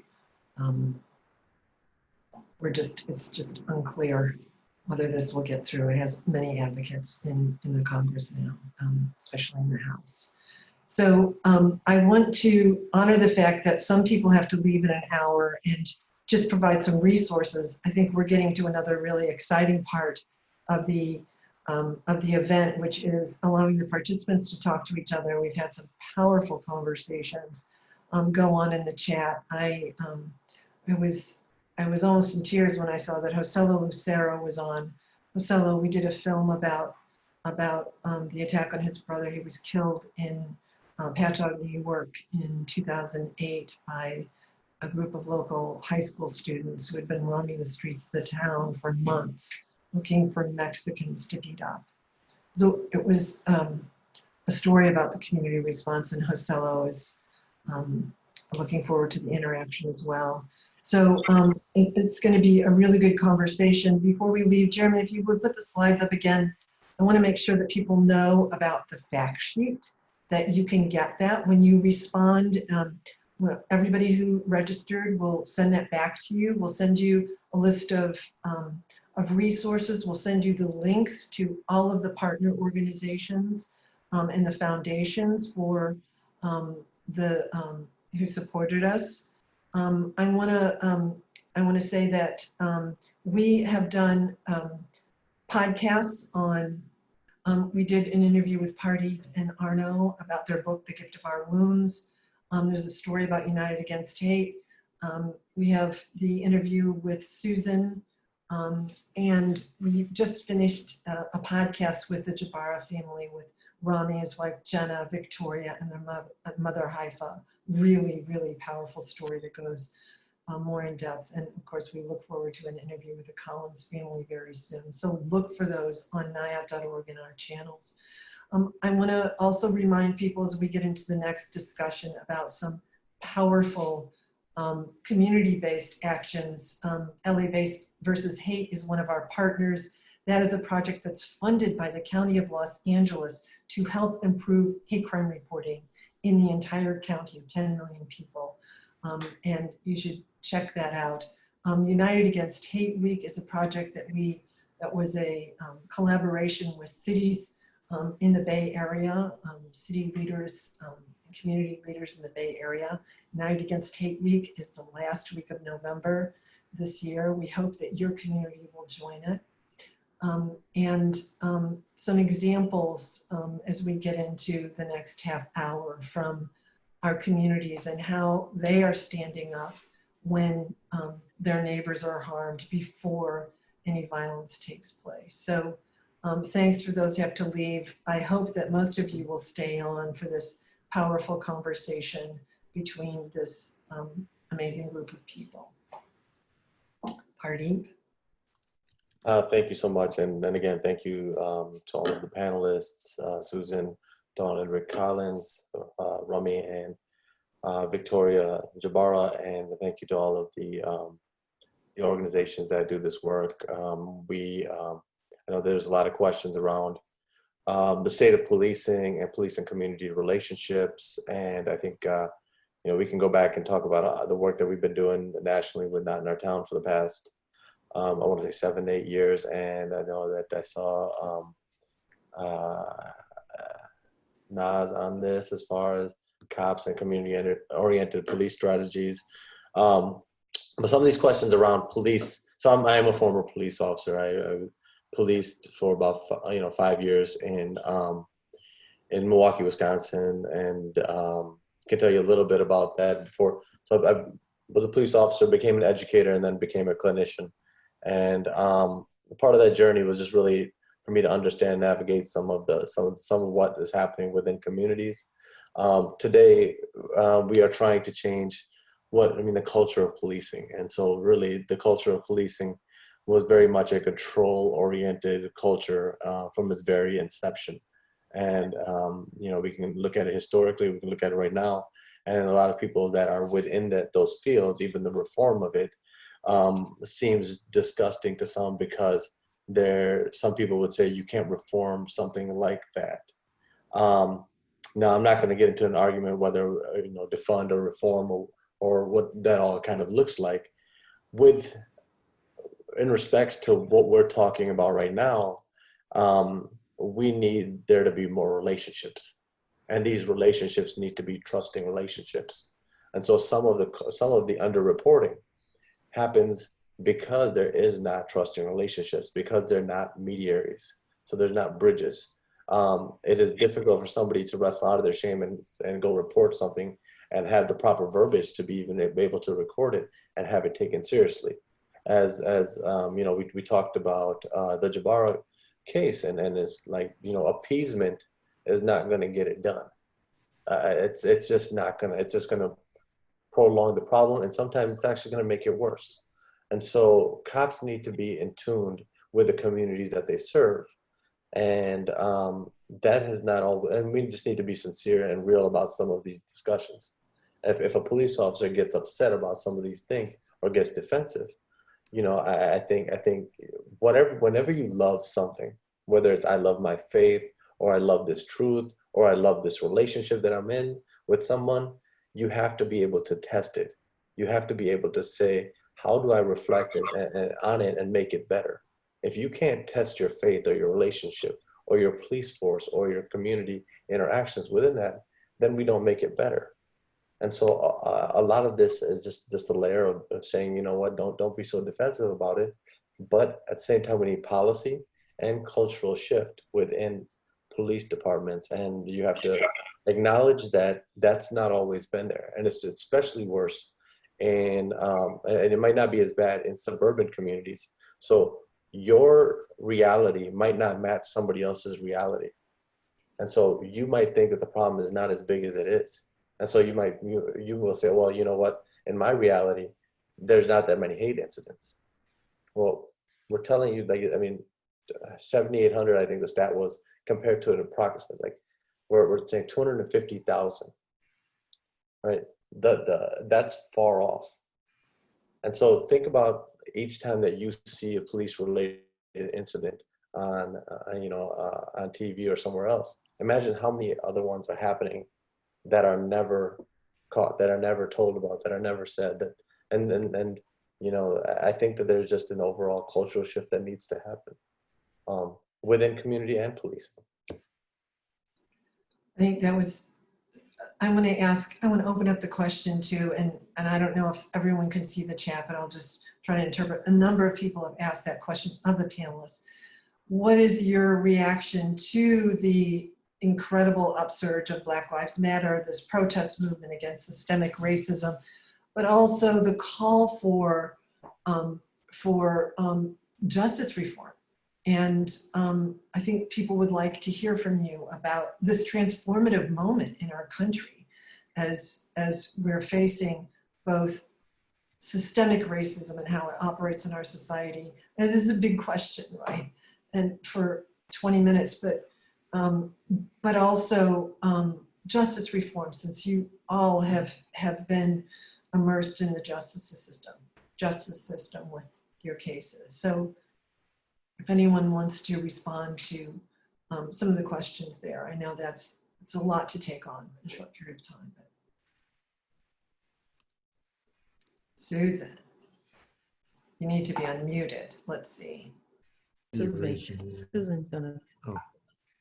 It's just unclear whether this will get through. It has many advocates in the Congress now, especially in the House. So I want to honor the fact that some people have to leave in an hour and just provide some resources. I think we're getting to another really exciting part of the event, which is allowing the participants to talk to each other. We've had some powerful conversations go on in the chat. I was almost in tears when I saw that Joselo Lucero was on. Joselo, we did a film about the attack on his brother. He was killed in Patchogue, New York in 2008 by a group of local high school students who had been roaming the streets of the town for months looking for Mexicans to beat up. So it was a story about the community response, and Joselo is looking forward to the interaction as well. So it's going to be a really good conversation. Before we leave, Jeremy, if you would put the slides up again, I want to make sure that people know about the fact sheet, that you can get that when you respond. Everybody who registered will send that back to you. We'll send you a list of resources. We'll send you the links to all of the partner organizations and the foundations for the who supported us. I want to say that we have done podcasts on. We did an interview with Pardeep and Arno about their book, The Gift of Our Wounds. There's a story about United Against Hate. We have the interview with Susan, and we just finished a podcast with the Jabara family, with Rami, his wife Jenna, Victoria, and their mother Haifa. Really, really powerful story that goes more in depth. And of course, we look forward to an interview with the Collins family very soon. So look for those on NIAT.org and our channels. I want to also remind people as we get into the next discussion about some powerful community-based actions. LA-Based versus Hate is one of our partners. That is a project that's funded by the County of Los Angeles to help improve hate crime reporting in the entire county of 10 million people. And you should check that out. United Against Hate Week is a project that was a collaboration with cities in the Bay Area, city leaders, community leaders in the Bay Area. United Against Hate Week is the last week of November this year. We hope that your community will join it. And some examples as we get into the next half hour from our communities and how they are standing up when their neighbors are harmed before any violence takes place. So thanks for those who have to leave. I hope that most of you will stay on for this powerful conversation between this amazing group of people. Pardeep? Thank you so much. And again, thank you to all of the panelists, Susan, Dawn and Rick Collins, Rami and Victoria Jabara, and thank you to all of the organizations that do this work. I know there's a lot of questions around the state of policing and police and community relationships, and I think we can go back and talk about the work that we've been doing nationally with Not in Our Town for the past I want to say 7 to 8 years, and I know that I saw Nas on this as far as cops and community-oriented police strategies. But some of these questions around police. So I am a former police officer. I policed for about 5 years in Milwaukee, Wisconsin, and can tell you a little bit about that before. So I was a police officer, became an educator, and then became a clinician. And part of that journey was just really for me to understand, navigate some of what is happening within communities. Today, we are trying to change the culture of policing. And so really the culture of policing was very much a control-oriented culture from its very inception. And, we can look at it historically, we can look at it right now. And a lot of people that are within those fields, even the reform of it, seems disgusting to some because some people would say you can't reform something like that. Now, I'm not going to get into an argument whether defund or reform or what that all kind of looks like. In respects to what we're talking about right now, we need there to be more relationships, and these relationships need to be trusting relationships. And so some of the underreporting happens because there is not trusting relationships, because they're not mediaries. So there's not bridges. It is difficult for somebody to wrestle out of their shame and go report something and have the proper verbiage to be even able to record it and have it taken seriously. As we talked about the Jabara case, and it's like, appeasement is not going to get it done. It's just going to prolong the problem, and sometimes it's actually going to make it worse. And so cops need to be in tune with the communities that they serve. And that has not all, and we just need to be sincere and real about some of these discussions. If a police officer gets upset about some of these things or gets defensive, I think whenever you love something, whether it's I love my faith, or I love this truth, or I love this relationship that I'm in with someone, you have to be able to test it. You have to be able to say, how do I reflect on it and make it better? If you can't test your faith or your relationship or your police force or your community interactions within that, then we don't make it better. And so a lot of this is just a layer of saying, you know what, don't be so defensive about it. But at the same time, we need policy and cultural shift within police departments. And you have to acknowledge that that's not always been there. And it's especially worse and it might not be as bad in suburban communities. So your reality might not match somebody else's reality. And so you might think that the problem is not as big as it is. And so you will say, well, you know what, in my reality, there's not that many hate incidents. Well, we're telling you, like, I mean, 7,800, I think the stat was, compared to an approximate, like we're saying 250,000, right? That's far off. And so think about each time that you see a police-related incident on, on TV or somewhere else. Imagine how many other ones are happening that are never caught, that are never told about, that are never said. That, and you know, I think that there's just an overall cultural shift that needs to happen within community and police. I think that was, I want to open up the question too, and I don't know if everyone can see the chat, but I'll just try to interpret. A number of people have asked that question of the panelists. What is your reaction to the incredible upsurge of Black Lives Matter, this protest movement against systemic racism, but also the call for justice reform? And I think people would like to hear from you about this transformative moment in our country as we're facing both systemic racism and how it operates in our society. And this is a big question, right? And for 20 minutes, but also justice reform, since you all have been immersed in the justice system with your cases. So if anyone wants to respond to some of the questions there, I know it's a lot to take on in a short period of time. But Susan, you need to be unmuted. Let's see. Susan's gonna. Oh.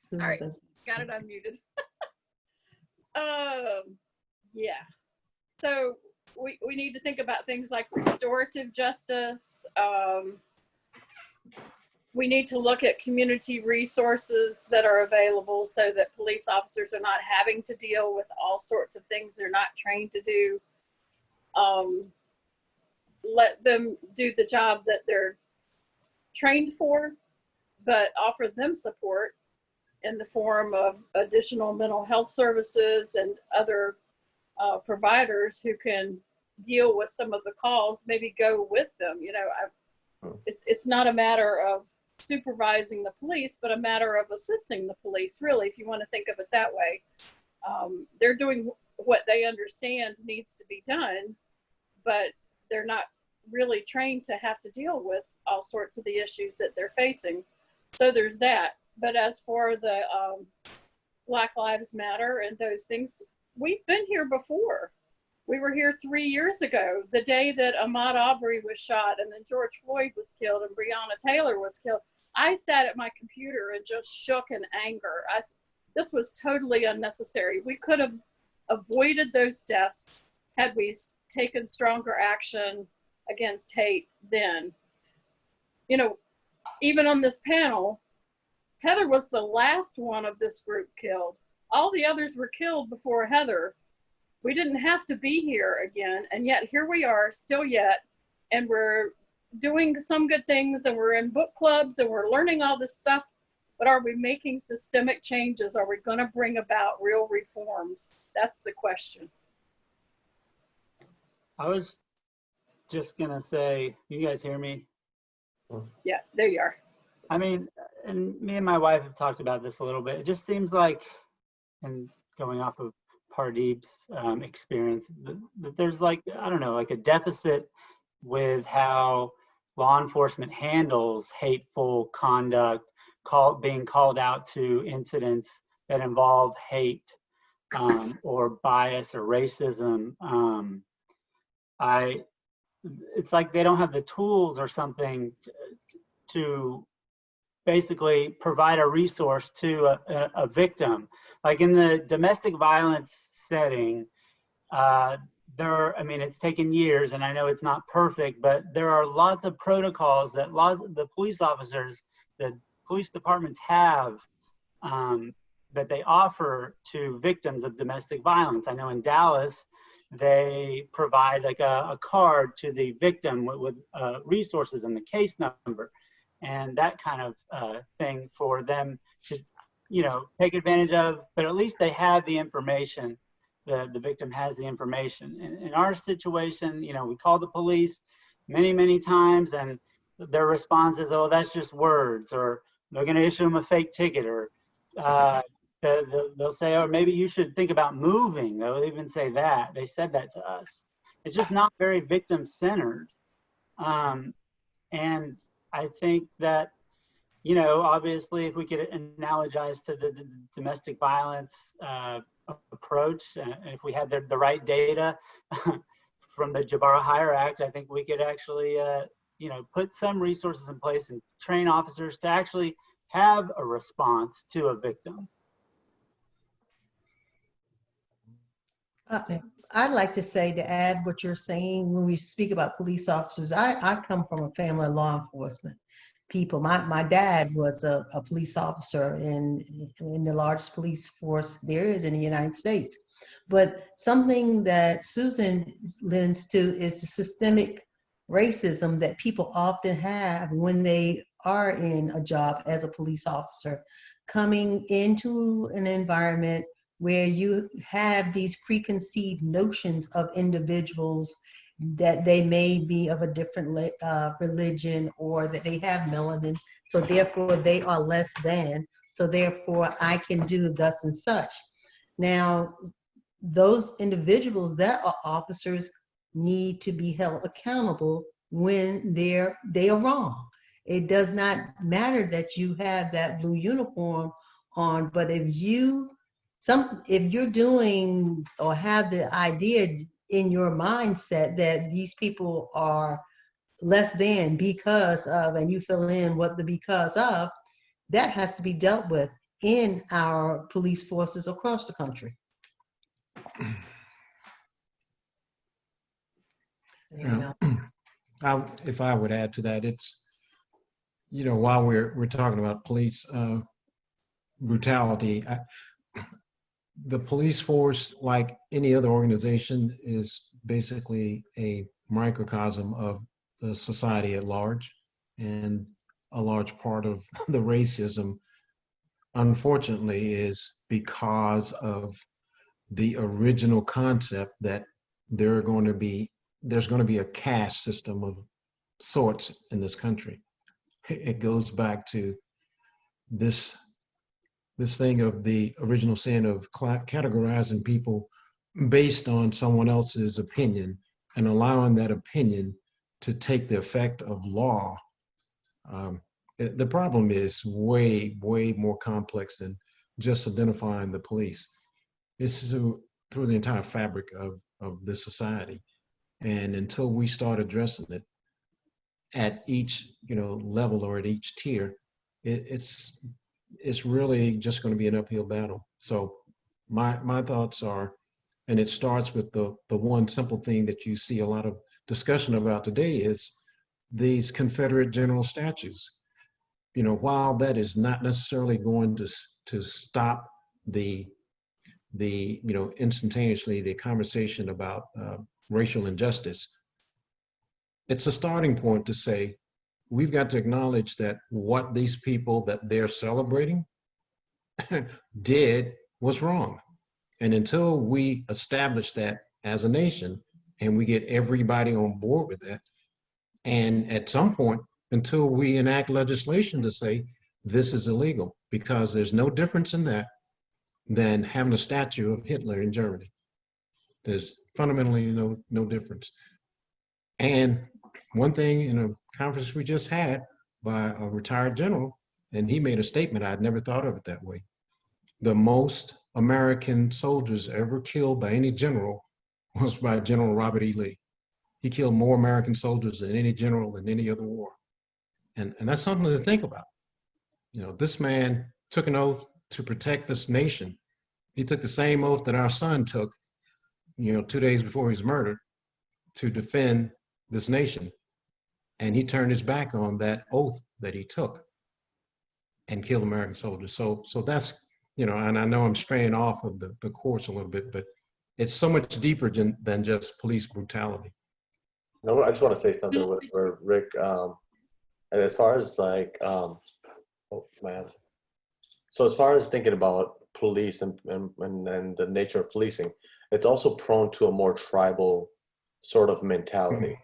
Susan All right, does. got it unmuted. Yeah. So we need to think about things like restorative justice. We need to look at community resources that are available so that police officers are not having to deal with all sorts of things they're not trained to do. Let them do the job that they're trained for, but offer them support in the form of additional mental health services and other providers who can deal with some of the calls, maybe go with them. You know, it's not a matter of supervising the police, but a matter of assisting the police, really, if you want to think of it that way. They're doing what they understand needs to be done, but they're not really trained to have to deal with all sorts of the issues that they're facing. So there's that. But as for the Black Lives Matter and those things, we've been here before. We were here 3 years ago, the day that Ahmaud Arbery was shot and then George Floyd was killed and Breonna Taylor was killed. I sat at my computer and just shook in anger. This was totally unnecessary. We could have avoided those deaths had we taken stronger action against hate then. You know, even on this panel, Heather was the last one of this group killed. All the others were killed before Heather. We didn't have to be here again, and yet here we are still yet, and we're doing some good things, and we're in book clubs, and we're learning all this stuff, but are we making systemic changes? Are we gonna bring about real reforms? That's the question. I was just gonna say, you guys hear me? Yeah, there you are. I mean, and me and my wife have talked about this a little bit. It just seems like, and going off of Pardeep's experience, that there's like, I don't know, like a deficit with how law enforcement handles hateful conduct, being called out to incidents that involve hate or bias or racism. It's like they don't have the tools or something to basically provide a resource to a victim. Like in the domestic violence setting, I mean, it's taken years, and I know it's not perfect, but there are lots of protocols that the police officers, the police departments have that they offer to victims of domestic violence. I know in Dallas, they provide like a card to the victim with resources and the case number and that kind of thing for them to, you know, take advantage of, but at least they have the information. The victim has the information. In our situation, you know, we call the police many, many times and their response is, oh, that's just words, or they're going to issue them a fake ticket, or they'll say, oh, maybe you should think about moving. They'll even say that. They said that to us. It's just not very victim-centered. And I think that, you know, obviously, if we could analogize to the domestic violence approach, if we had the right data from the Jabara-Heyer Act, I think we could actually, you know, put some resources in place and train officers to actually have a response to a victim. I'd like to say, to add what you're saying, when we speak about police officers, I come from a family of law enforcement people. My dad was a police officer in the largest police force there is in the United States. But something that Susan lends to is the systemic racism that people often have when they are in a job as a police officer, coming into an environment where you have these preconceived notions of individuals, that they may be of a different religion, or that they have melanin, so therefore they are less than, so therefore I can do thus and such. Now, those individuals that are officers need to be held accountable when they are wrong. It does not matter that you have that blue uniform on, but if you're doing or have the idea in your mindset that these people are less than because of, and you fill in what the because of, that has to be dealt with in our police forces across the country. If I would add to that, it's, you know, while we're talking about police brutality, the police force, like any other organization, is basically a microcosm of the society at large, and a large part of the racism, unfortunately, is because of the original concept that there's going to be a caste system of sorts in this country. It goes back to this thing of the original sin of categorizing people based on someone else's opinion and allowing that opinion to take the effect of law. The problem is way, way more complex than just identifying the police. It's through the entire fabric of this society. And until we start addressing it at each, you know, level or at each tier, it's really just going to be an uphill battle. So my thoughts are, and it starts with the one simple thing that you see a lot of discussion about today, is these Confederate general statutes. You know, while that is not necessarily going to stop the you know, instantaneously the conversation about racial injustice, it's a starting point to say, we've got to acknowledge that what these people that they're celebrating did was wrong. And until we establish that as a nation and we get everybody on board with that, and at some point, until we enact legislation to say this is illegal, because there's no difference in that than having a statue of Hitler in Germany. There's fundamentally no difference. And one thing in a conference we just had by a retired general, and he made a statement, I'd never thought of it that way. The most American soldiers ever killed by any general was by General Robert E. Lee. He killed more American soldiers than any general in any other war. And that's something to think about. You know, this man took an oath to protect this nation. He took the same oath that our son took 2 days before he was murdered to defend this nation. And he turned his back on that oath that he took and killed American soldiers. So that's, and I know I'm straying off of the course a little bit, but it's so much deeper than just police brutality. No, I just want to say something where Rick, and as far as like, so as far as thinking about police and the nature of policing, it's also prone to a more tribal sort of mentality.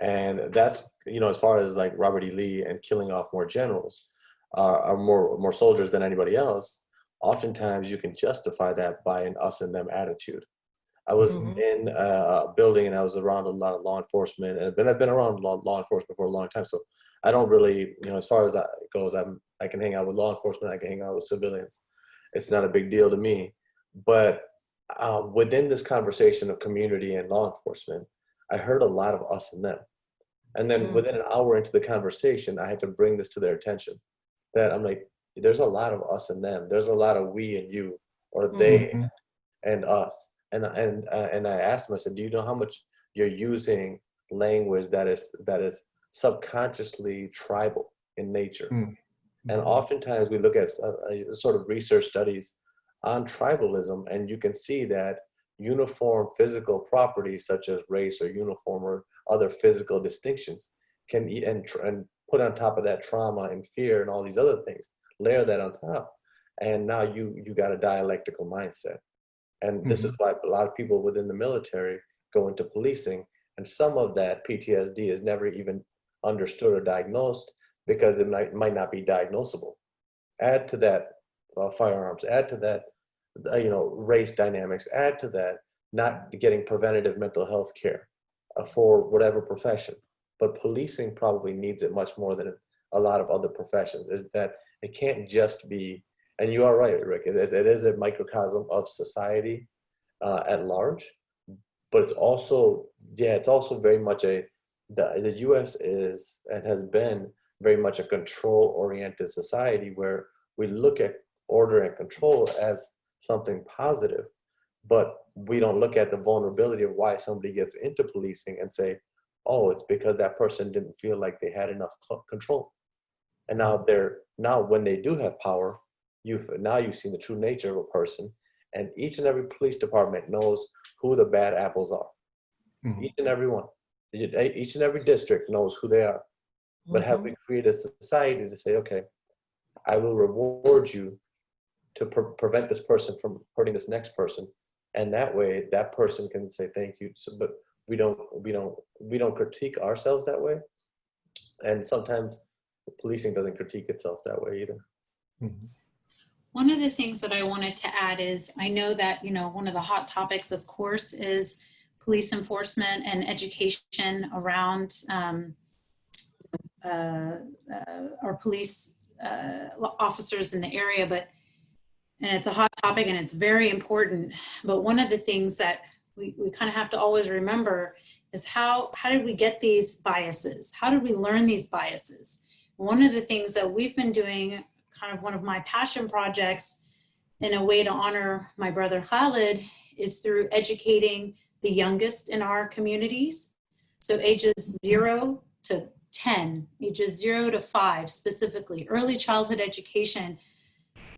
And that's, as far as like Robert E. Lee and killing off more generals, are more soldiers than anybody else, oftentimes you can justify that by an us and them attitude. I was in a building and I was around a lot of law enforcement, and I've been around law enforcement for a long time. So I don't really, as far as that goes, I can hang out with law enforcement, I can hang out with civilians. It's not a big deal to me. But within this conversation of community and law enforcement, I heard a lot of us and them. And then within an hour into the conversation, I had to bring this to their attention. That I'm like, there's a lot of us and them. There's a lot of we and you, or they and us. And I asked them, I said, do you know how much you're using language that is subconsciously tribal in nature? And oftentimes we look at sort of research studies on tribalism, and you can see that uniform physical properties such as race or uniform or other physical distinctions can and put on top of that trauma and fear and all these other things, layer that on top, and now you got a dialectical mindset. And this is why a lot of people within the military go into policing, and some of that PTSD is never even understood or diagnosed because it might not be diagnosable. Add to that firearms, add to that race dynamics, add to that not getting preventative mental health care for whatever profession. But policing probably needs it much more than a lot of other professions, is that it can't just be, and you are right, Rick, it is a microcosm of society at large, but it's also very much the US is and has been very much a control-oriented society where we look at order and control as something positive, but we don't look at the vulnerability of why somebody gets into policing and say, oh, it's because that person didn't feel like they had enough control. And now when they do have power, you've seen the true nature of a person, and each and every police department knows who the bad apples are. Each and every one. Each and every district knows who they are. But have we created a society to say, okay, I will reward you to prevent this person from hurting this next person, and that way that person can say thank you. So, but we don't critique ourselves that way, and sometimes policing doesn't critique itself that way either. One of the things that I wanted to add is, I know that, one of the hot topics, of course, is police enforcement and education around our police officers in the area, and it's a hot topic and it's very important. But one of the things that we kind of have to always remember is how did we get these biases? How did we learn these biases? One of the things that we've been doing, kind of one of my passion projects in a way to honor my brother Khalid, is through educating the youngest in our communities. So ages 0 to 10, ages 0 to 5 specifically, early childhood education.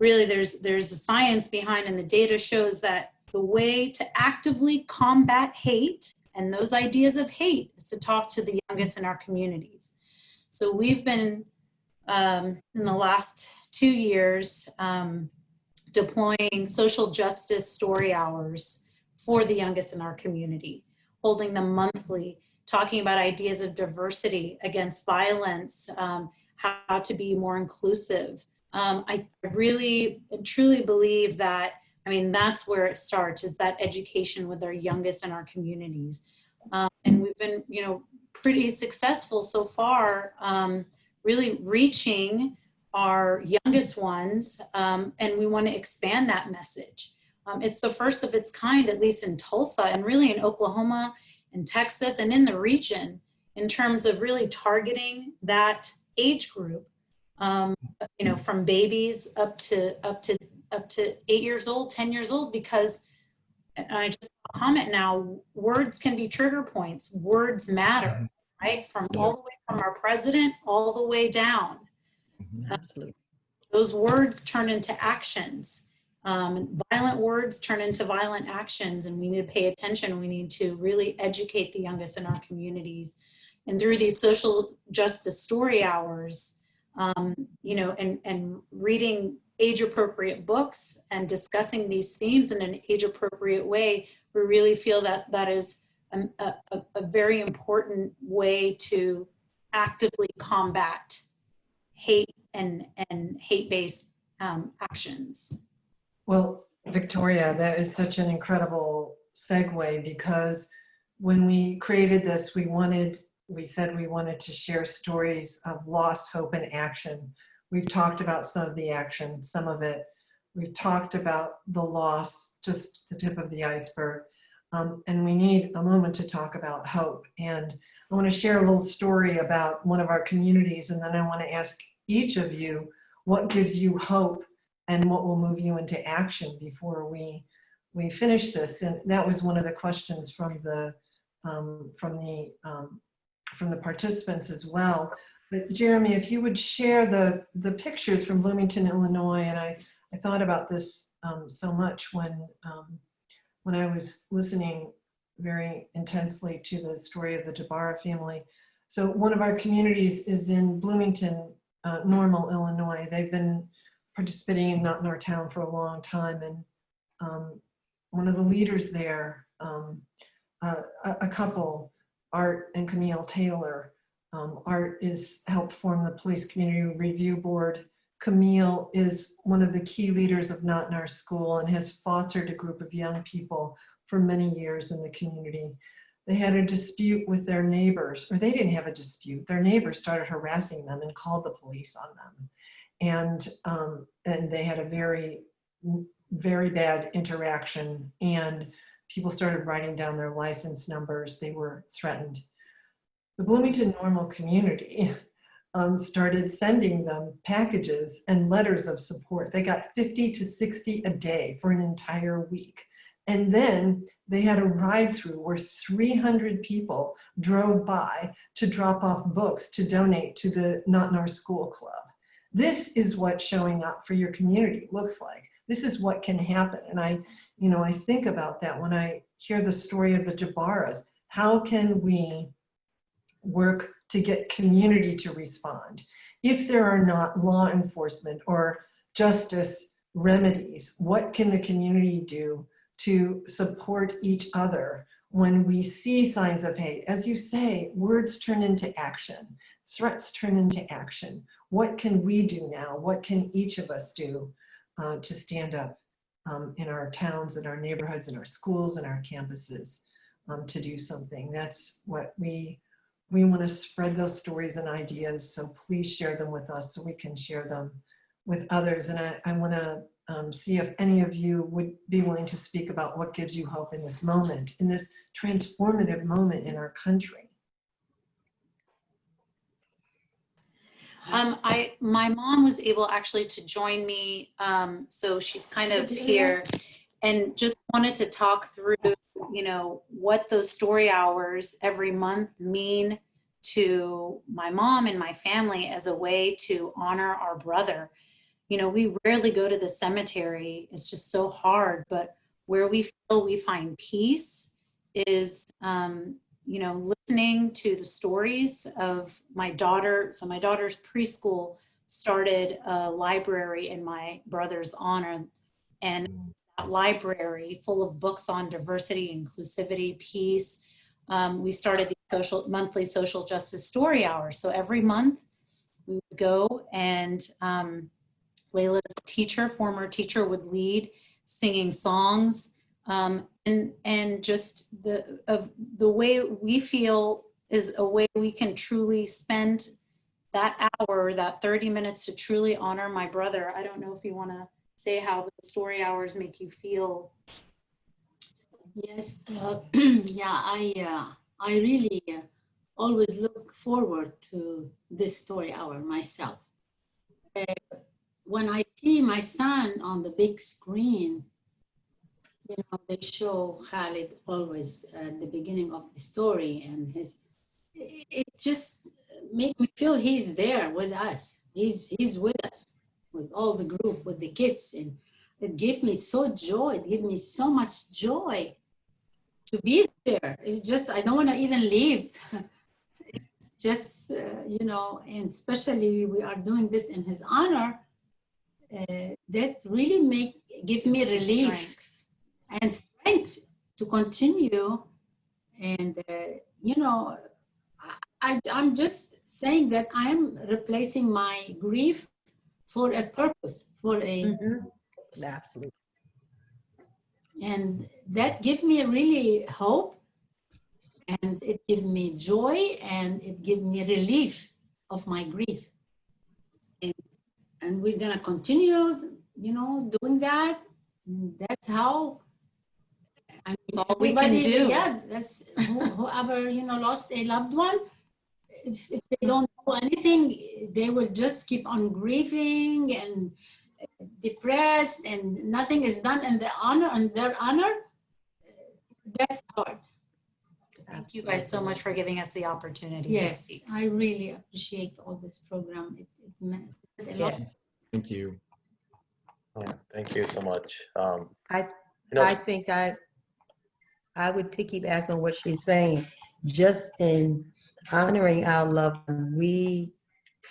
Really, there's a science behind, and the data shows that the way to actively combat hate and those ideas of hate is to talk to the youngest in our communities. So we've been, in the last 2 years, deploying social justice story hours for the youngest in our community, holding them monthly, talking about ideas of diversity, against violence, how to be more inclusive. I really and truly believe that, that's where it starts, is that education with our youngest in our communities. And we've been, pretty successful so far, really reaching our youngest ones, and we want to expand that message. It's the first of its kind, at least in Tulsa, and really in Oklahoma, in Texas, and in the region, in terms of really targeting that age group, from babies up to 8 years old, 10 years old, because, and I just comment now, words can be trigger points. Words matter, right? From all the way from our president all the way down. Absolutely. Those words turn into actions. Violent words turn into violent actions, and we need to pay attention. We need to really educate the youngest in our communities. And through these social justice story hours, you know, and reading age-appropriate books and discussing these themes in an age-appropriate way, we really feel that that is a very important way to actively combat hate and hate-based actions. Well, Victoria, that is such an incredible segue, because when we created this, we said we wanted to share stories of loss, hope, and action. We've talked about some of the action, some of it. We've talked about the loss, just the tip of the iceberg. And we need a moment to talk about hope. And I want to share a little story about one of our communities, and then I want to ask each of you what gives you hope and what will move you into action before we finish this. And that was one of the questions from the participants as well. But Jeremy, if you would share the pictures from Bloomington, Illinois, and I thought about this so much when I was listening very intensely to the story of the Jabara family. So one of our communities is in Bloomington, Normal, Illinois. They've been participating in Not in Our Town for a long time, and one of the leaders there, a couple, Art and Camille Taylor. Art is helped form the Police Community Review Board. Camille is one of the key leaders of Not in Our School and has fostered a group of young people for many years in the community. They had a dispute with their neighbors, or they didn't have a dispute. Their neighbors started harassing them and called the police on them. And they had a very, very bad interaction, and people started writing down their license numbers. They were threatened. The Bloomington Normal community started sending them packages and letters of support. They got 50 to 60 a day for an entire week. And then they had a ride-through where 300 people drove by to drop off books to donate to the Not in Our School Club. This is what showing up for your community looks like. This is what can happen. And I think about that when I hear the story of the Jabaras. How can we work to get community to respond? If there are not law enforcement or justice remedies, what can the community do to support each other when we see signs of hate? As you say, words turn into action, threats turn into action. What can we do now? What can each of us do to stand up in our towns, in our neighborhoods, in our schools, in our campuses to do something? That's what we want to spread those stories and ideas. So please share them with us so we can share them with others. And I want to see if any of you would be willing to speak about what gives you hope in this moment, in this transformative moment in our country. My mom was able actually to join me, so she's kind of here, and just wanted to talk through, you know, what those story hours every month mean to my mom and my family as a way to honor our brother. You know, we rarely go to the cemetery. It's just so hard, but where we feel we find peace is, you know, listening to the stories of my daughter. So my daughter's preschool started a library in my brother's honor, and that library full of books on diversity, inclusivity, peace. We started the monthly social justice story hour. So every month we would go, and Layla's former teacher would lead singing songs. And just the way we feel is a way we can truly spend that hour, that 30 minutes to truly honor my brother. I don't know if you want to say how the story hours make you feel. Yes, yeah, I really always look forward to this story hour myself. When I see my son on the big screen, You know, they show Khalid always at the beginning of the story, and it just make me feel he's there with us. He's with us, with all the group, with the kids, and it gave me so joy. It gave me so much joy to be there. It's just, I don't want to even leave. It's just, you know, and especially we are doing this in his honor. That really give me Gives you relief strength. and strength to continue. And, you know, I'm just saying that I'm replacing my grief for a purpose, for a Absolutely. And that gives me really hope, and it gives me joy, and it gives me relief of my grief. And we're gonna continue, you know, doing that. That's how. I mean, all we can do. Yeah, that's whoever, you know, lost a loved one. If they don't do anything, they will just keep on grieving and depressed, and nothing is done in their honor. That's hard. Thank you guys so much for giving us the opportunity to Yes, speak. I really appreciate all this program. It meant a lot. Yes. Thank you. Yeah, thank you so much. I think I would piggyback on what she's saying. Just in honoring our loved one, we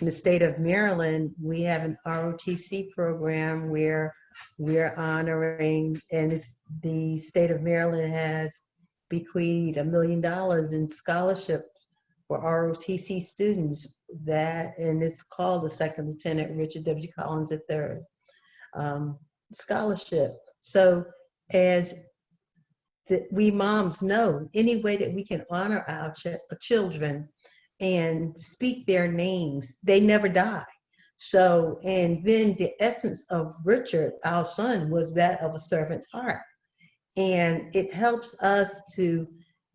in the state of Maryland, we have an ROTC program where we're honoring, and the state of Maryland has bequeathed $1 million in scholarship for ROTC students. And it's called the Second Lieutenant Richard W. Collins III scholarship. So as we moms know, any way that we can honor our children and speak their names, they never die. So, and then the essence of Richard, our son, was that of a servant's heart. And it helps us to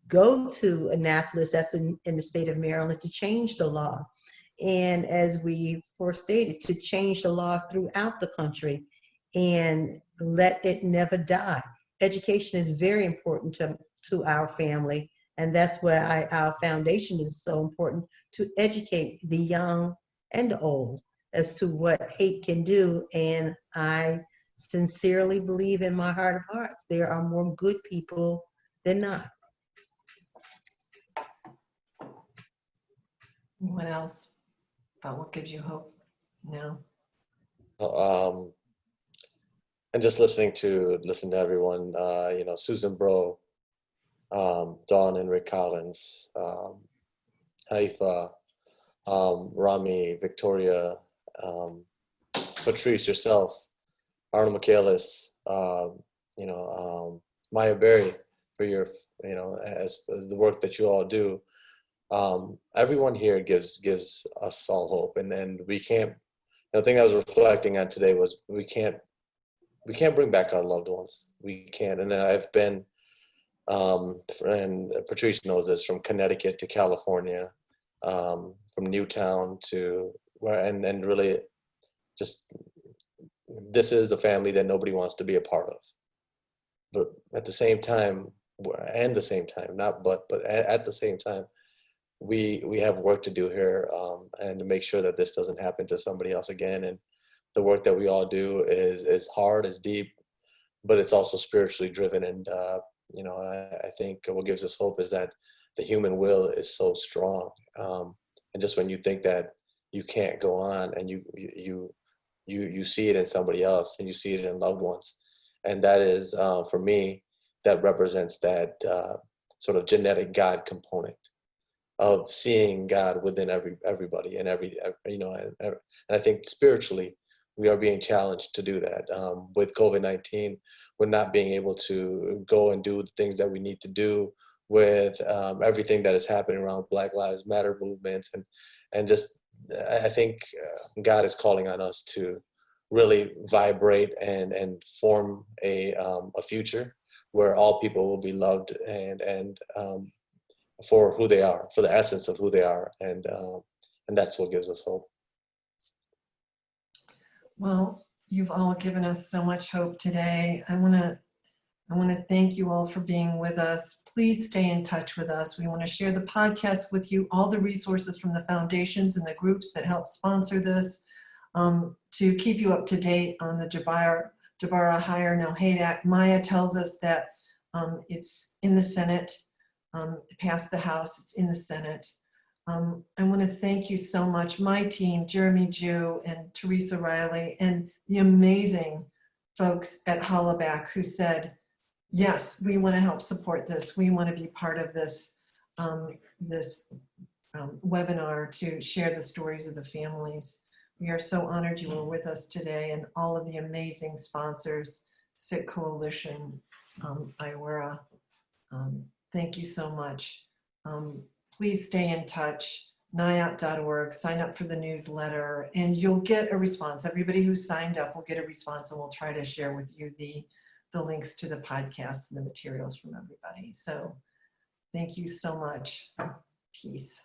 go to Annapolis, that's in the state of Maryland, to change the law. And as we forestated, to change the law throughout the country and let it never die. Education is very important to our family. And that's why our foundation is so important, to educate the young and the old as to what hate can do. And I sincerely believe in my heart of hearts, there are more good people than not. What else about what gives you hope now? And just listening to everyone, you know, Susan Bro, Dawn and Rick Collins, Haifa, Rami, Victoria, Patrice, yourself, Arnold Michaelis, you know, Maya Berry, for your, you know, as the work that you all do. Everyone here gives us all hope, and we can't. The thing I was reflecting on today was we can't bring back our loved ones. We can't. And I've been, and Patrice knows this, from Connecticut to California, from Newtown to where, and really just, this is the family that nobody wants to be a part of. But at the same time, at the same time, we have work to do here, and to make sure that this doesn't happen to somebody else again. And the work that we all do is hard, is deep, but it's also spiritually driven. And you know, I think what gives us hope is that the human will is so strong. And just when you think that you can't go on, and you see it in somebody else, and you see it in loved ones, and that is, for me, that represents that sort of genetic God component of seeing God within everybody and every you know, and I think spiritually we are being challenged to do that. With COVID-19, we're not being able to go and do the things that we need to do, with everything that is happening around Black Lives Matter movements, and just I think God is calling on us to really vibrate and form a future where all people will be loved and for who they are, for the essence of who they are, and that's what gives us hope. Well, you've all given us so much hope today. I want to I want to thank you all for being with us. Please stay in touch with us. We want to share the podcast with you, all the resources from the foundations and the groups that help sponsor this, to keep you up to date on the Jabara-Heyer No Hate Act. Maya tells us that it's in the Senate. It passed the House, it's in the Senate. I want to thank you so much, my team, Jeremy Jew and Teresa Riley, and the amazing folks at Hollaback who said, yes, we want to help support this. We want to be part of this, webinar to share the stories of the families. We are so honored you were with us today, and all of the amazing sponsors, Sikh Coalition, IWERA. Thank you so much. Please stay in touch, NIAT.org, sign up for the newsletter, and you'll get a response. Everybody who signed up will get a response, and we'll try to share with you the links to the podcasts and the materials from everybody. So thank you so much. Peace.